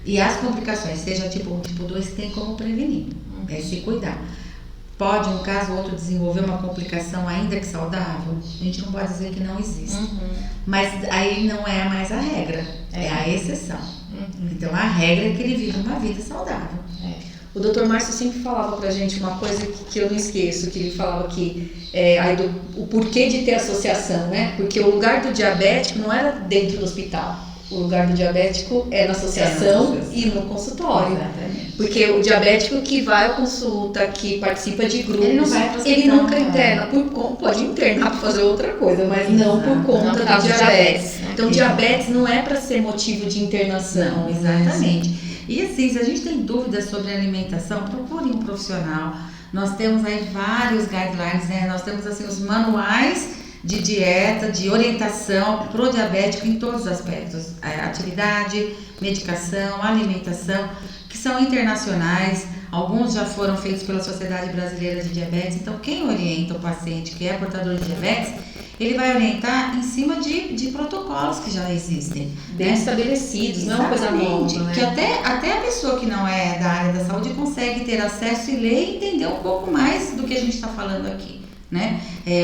e as complicações, seja tipo 1, tipo 2, tem como prevenir. É se cuidar. Pode um caso ou outro desenvolver uma complicação ainda que saudável? A gente não pode dizer que não existe. Mas aí não é mais a regra, é a exceção. Então a regra é que ele vive uma vida saudável. O Dr. Márcio sempre falava pra gente uma coisa que eu não esqueço, que ele falava que o porquê de ter associação, né? Porque o lugar do diabético não era dentro do hospital. O lugar do diabético é na associação e no consultório. Exatamente. Porque o diabético que vai à consulta, que participa de grupos, ele não vai pro ele hospital, nunca interna, pode internar para fazer outra coisa, mas não por conta do diabetes. Então, diabetes não é para ser motivo de internação. Não, exatamente. E assim, se a gente tem dúvidas sobre alimentação, procure um profissional. Nós temos aí vários guidelines, né? Nós temos assim os manuais de dieta, de orientação para o diabético em todos os aspectos. Atividade, medicação, alimentação, que são internacionais. Alguns já foram feitos pela Sociedade Brasileira de Diabetes. Então, quem orienta o paciente que é portador de diabetes, ele vai orientar em cima de protocolos que já existem. Bem estabelecidos, não é uma coisa nova, né? Que até a pessoa que não é da área da saúde consegue ter acesso e ler e entender um pouco mais do que a gente está falando aqui, né?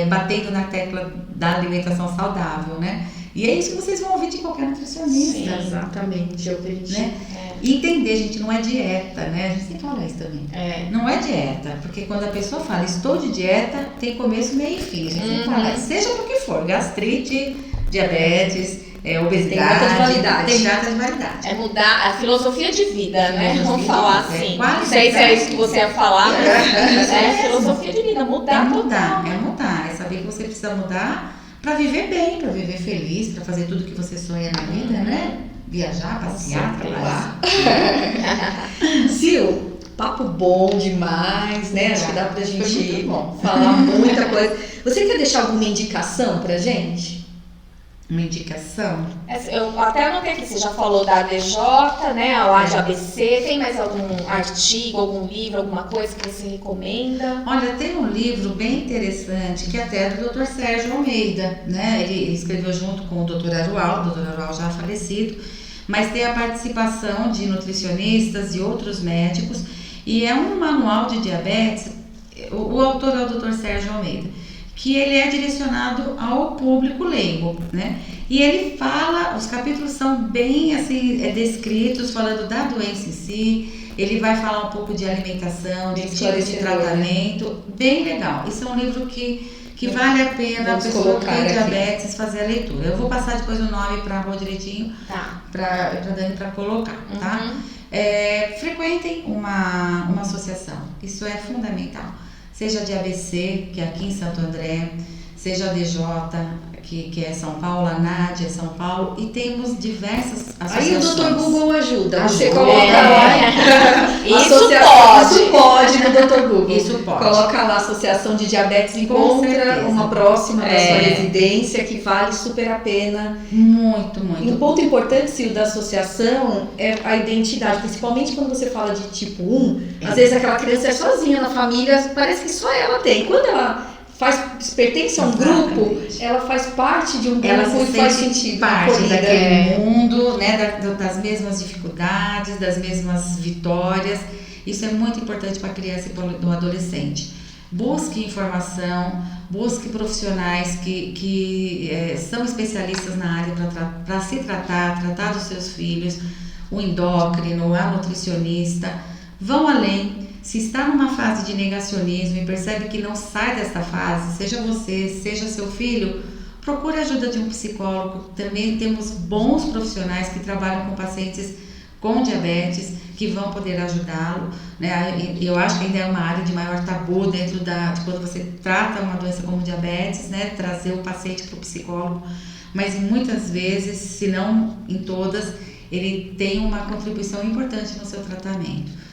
Batendo na tecla da alimentação saudável, né? E é isso que vocês vão ouvir de qualquer nutricionista. Sim, exatamente, eu acredito. Né? E entender, gente, não é dieta, né? A gente tem que falar isso também. Não é dieta, porque quando a pessoa fala estou de dieta, tem começo, meio e fim. A gente tem que falar, seja por que for, gastrite, diabetes, obesidade. Tem data de validade. Tem data de validade. É mudar a filosofia de vida, né? Vamos falar assim. Não sei se é isso que você ia falar, mas filosofia de vida, mudar. É mudar, é saber que você precisa mudar para viver bem, para viver feliz, para fazer tudo que você sonha na vida, né? Viajar, passear, trabalhar. Sil, papo bom demais, né? Acho que dá pra gente falar muita coisa. Você quer deixar alguma indicação pra gente? Uma indicação? Eu até anotei aqui, você já falou da ADJ, né? Lá de ABC. Tem mais algum artigo, algum livro, alguma coisa que você recomenda? Olha, tem um livro bem interessante que até é do Dr. Sérgio Almeida, né? Ele escreveu junto com o Dr. Arual, já falecido, mas tem a participação de nutricionistas e outros médicos, e é um manual de diabetes. O autor é o Dr. Sérgio Almeida, que ele é direcionado ao público leigo, né? E ele fala, os capítulos são bem assim, descritos, falando da doença em si. Ele vai falar um pouco de alimentação, de tipos de tratamento, bem legal. Esse é um livro que vale a pena a pessoa que tem diabetes fazer a leitura. Eu vou passar depois o nome para pôr direitinho, para Dani para colocar, tá? Frequentem uma associação, isso é fundamental. Seja de ABC, que é aqui em Santo André, seja a DJ, que é São Paulo, a NAD é São Paulo, e temos diversas associações. Aí o Dr. Google ajuda. Você coloca lá. Isso pode no Dr. Google. Isso pode. Coloca lá a Associação de Diabetes, encontra uma próxima da sua residência que vale super a pena. Muito, muito. E um ponto importante, Sil, da associação é a identidade, principalmente quando você fala de tipo 1, às vezes aquela criança é sozinha na família, parece que só ela tem. Quando ela pertence a um grupo, ela faz parte de um grupo e faz sentido. Parte daquele mundo, né, das mesmas dificuldades, das mesmas vitórias. Isso é muito importante para a criança e para o adolescente. Busque informação, busque profissionais que são especialistas na área para se tratar dos seus filhos, o endócrino, a nutricionista. Vão além. Se está numa fase de negacionismo e percebe que não sai dessa fase, seja você, seja seu filho, procure a ajuda de um psicólogo. Também temos bons profissionais que trabalham com pacientes com diabetes, que vão poder ajudá-lo, né? Eu acho que ainda é uma área de maior tabu dentro de quando você trata uma doença como diabetes, né? Trazer o paciente para o psicólogo. mas muitas vezes, se não em todas, ele tem uma contribuição importante no seu tratamento.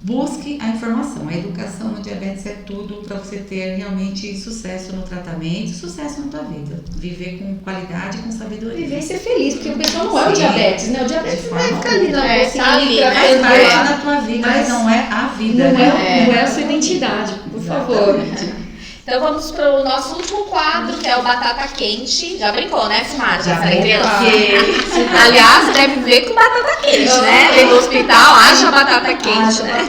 Busque a informação. A educação no diabetes é tudo para você ter realmente sucesso no tratamento, sucesso na tua vida. Viver com qualidade e com sabedoria. Viver e ser feliz, porque o pessoal não é o diabetes, né? O diabetes vai ficar ali na bolsinha, tá ali, Faz parte da tua vida, mas não é a vida. Não né? é a sua identidade, por favor. Então vamos para o nosso último quadro, que é o Batata Quente. Já brincou, né, Simara? Já brincou. Aliás, você deve viver com batata quente, né? Vem no hospital, acha batata quente, né?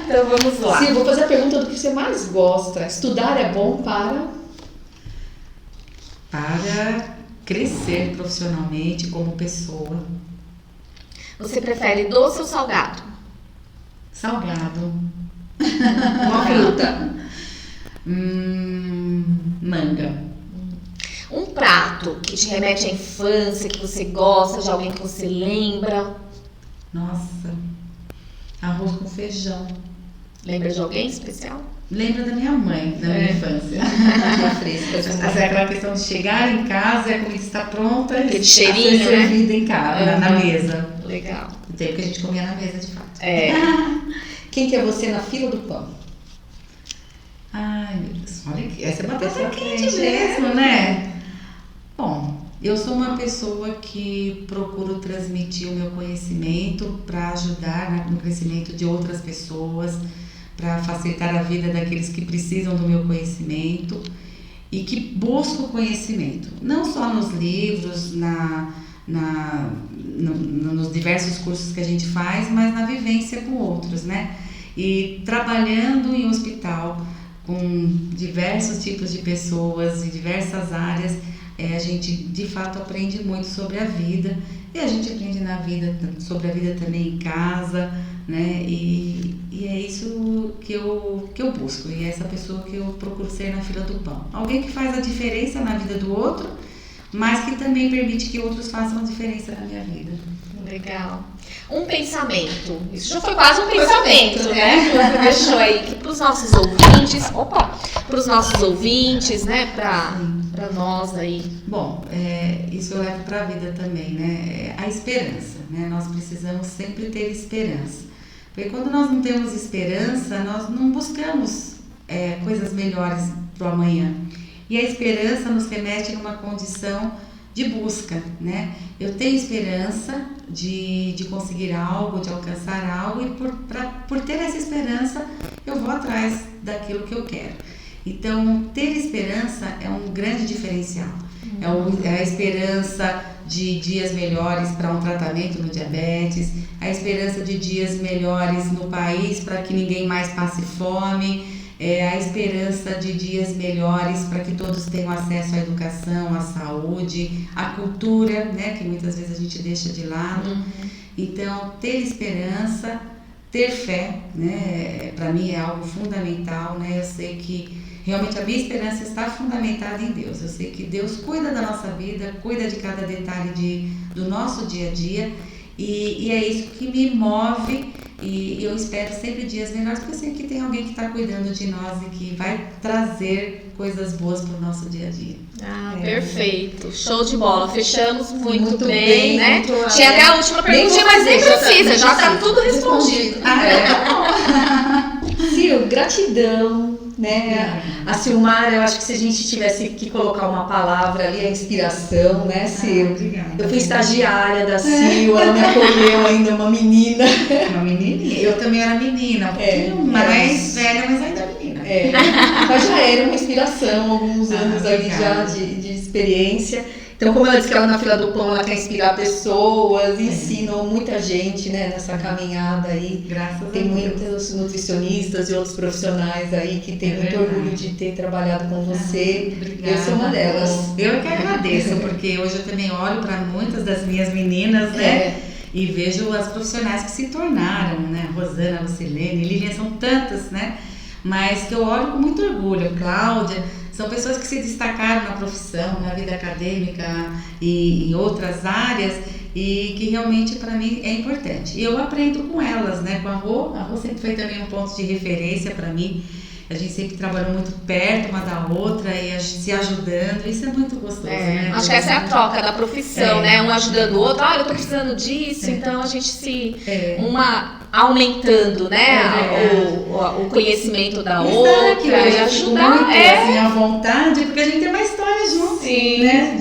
Então vamos lá. Sim, eu vou fazer a pergunta do que você mais gosta. Estudar é bom para crescer profissionalmente como pessoa. Você prefere doce ou salgado? Salgado. Uma fruta. Manga. Um prato que te remete à infância, que você gosta, de alguém que você lembra. Nossa, arroz com feijão. Lembra de alguém especial? Lembra da minha mãe, da minha infância. Mas é aquela questão de chegar em casa, a comida está pronta, aquele cheirinho, ser servida em casa, na mesa. Legal. O tempo que a gente comia na mesa, de fato. Quem que é você na fila do pão? Ai, meu Deus, olha que essa é batata quente mesmo, né? Bom, eu sou uma pessoa que procuro transmitir o meu conhecimento para ajudar no crescimento de outras pessoas, para facilitar a vida daqueles que precisam do meu conhecimento e que busco conhecimento, não só nos livros, nos diversos cursos que a gente faz, mas na vivência com outros, né? E trabalhando em hospital com diversos tipos de pessoas em diversas áreas, a gente de fato aprende muito sobre a vida, e a gente aprende na vida, sobre a vida também em casa, né? E é isso que eu busco, e é essa pessoa que eu procuro ser na fila do pão. Alguém que faz a diferença na vida do outro, mas que também permite que outros façam a diferença na minha vida. Legal. Um pensamento. Isso já foi quase um pensamento, né? Que você deixou aí para os nossos ouvintes, né? Para nós aí. Bom, isso eu levo para a vida também, né? A esperança, né? Nós precisamos sempre ter esperança. Porque quando nós não temos esperança, nós não buscamos coisas melhores para o amanhã. E a esperança nos remete numa condição de busca, né? Eu tenho esperança de conseguir algo, de alcançar algo, e por ter essa esperança, eu vou atrás daquilo que eu quero. Então, ter esperança é um grande diferencial. É a esperança de dias melhores para um tratamento no diabetes, a esperança de dias melhores no país para que ninguém mais passe fome, a esperança de dias melhores para que todos tenham acesso à educação, à saúde, à cultura, né, que muitas vezes a gente deixa de lado. Então, ter esperança, ter fé, né, para mim é algo fundamental, né? Eu sei que realmente a minha esperança está fundamentada em Deus. Eu sei que Deus cuida da nossa vida, cuida de cada detalhe do nosso dia a dia, e é isso que me move. E eu espero sempre dias melhores, porque eu sei que tem alguém que está cuidando de nós e que vai trazer coisas boas para o nosso dia a dia. Perfeito. Show de bola. Fechamos muito bem, né? Muito Tinha até a última perguntinha, mas nem precisa, já está tudo respondido. Sil, gratidão, né? A Silmara, eu acho que se a gente tivesse que colocar uma palavra ali, a inspiração, né, Sil? Obrigada. Eu fui estagiária da Sil, ela me acolheu ainda, uma menina. Uma menininha. Eu também era menina, um pouquinho mais velha, mas ainda menina. Mas já era uma inspiração, alguns anos ali já de experiência. Então, como ela disse que ela na fila do pão, ela quer inspirar pessoas, ensinou muita gente, né, nessa caminhada aí. Graças a Tem Deus. muitos nutricionistas e outros profissionais aí que tem muito orgulho de ter trabalhado com você. Obrigada. Eu sou uma delas. Eu que agradeço, porque hoje eu também olho para muitas das minhas meninas, né? E vejo as profissionais que se tornaram, né? Rosana, Lucilene, Lilian, são tantas, né? Mas que eu olho com muito orgulho. Cláudia, são pessoas que se destacaram na profissão, na vida acadêmica e em outras áreas, e que realmente para mim é importante. E eu aprendo com elas, né? Com a Rô sempre foi também um ponto de referência para mim. a gente sempre trabalhou muito perto uma da outra e se ajudando, isso é muito gostoso, né? Acho que essa é a troca da profissão, né? Um ajudando o outro, eu tô precisando disso, então a gente uma aumentando, né, o conhecimento da outra aqui, e ajudar muito, assim, à vontade, porque a gente tem uma história junto, né,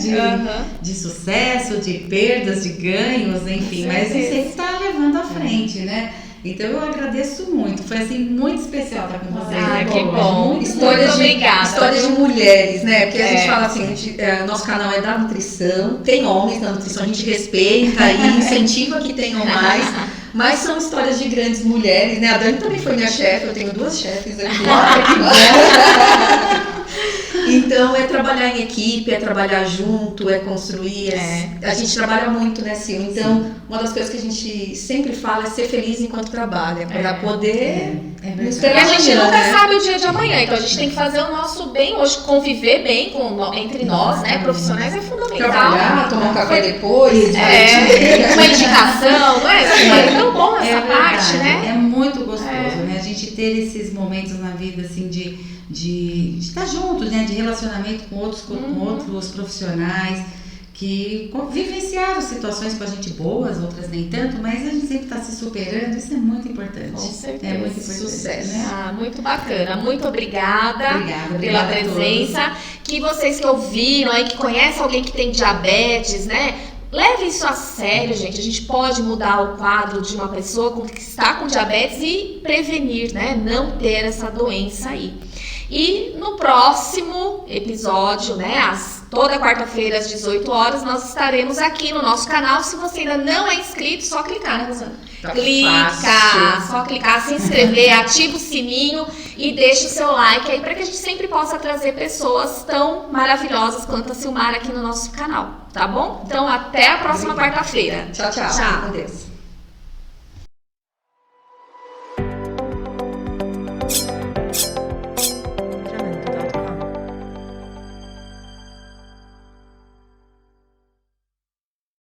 de sucesso, de perdas, de ganhos, enfim, mas você está levando à frente, né? Então eu agradeço muito, foi assim muito especial estar com vocês. Que bom, histórias de mulheres, né? Porque a gente fala assim, nosso canal é da nutrição, tem homens na nutrição, a gente respeita e incentiva que tenham mais. Mas são histórias de grandes mulheres, né? A Dani também foi minha chefe, eu tenho 2 chefes aqui. Então, é trabalhar em equipe, é trabalhar junto, é construir. A gente trabalha muito, né, Sil? Então, uma das coisas que a gente sempre fala é ser feliz enquanto trabalha, para poder nos E a gente amanhã, nunca né? sabe o dia de amanhã, então a gente tem que fazer o nosso bem hoje, conviver bem entre nós, né? Profissionais é fundamental. Trabalhar, tomar um café depois. Uma indicação, não é? É tão bom essa parte, né? É muito gostoso, né? A gente ter esses momentos na vida, assim, de estar juntos, né? De relacionamento com outros profissionais que vivenciaram situações com a gente boas, outras nem tanto, mas a gente sempre está se superando, isso é muito importante. Com certeza. É muito importante. Sucesso. Né? Muito bacana. Muito obrigada pela a presença. Que vocês que ouviram aí, que conhecem alguém que tem diabetes, né? Leve isso a sério, gente. A gente pode mudar o quadro de uma pessoa que está com diabetes e prevenir, né? Não ter essa doença aí. E no próximo episódio, né, toda quarta-feira às 18 horas, nós estaremos aqui no nosso canal. Se você ainda não é inscrito, só clicar, né, Rosana? Só clicar, se inscrever, ativa o sininho e deixa o seu like aí para que a gente sempre possa trazer pessoas tão maravilhosas quanto a Silmara aqui no nosso canal, tá bom? Então até a próxima quarta-feira. Tchau. Tchau. Com Deus.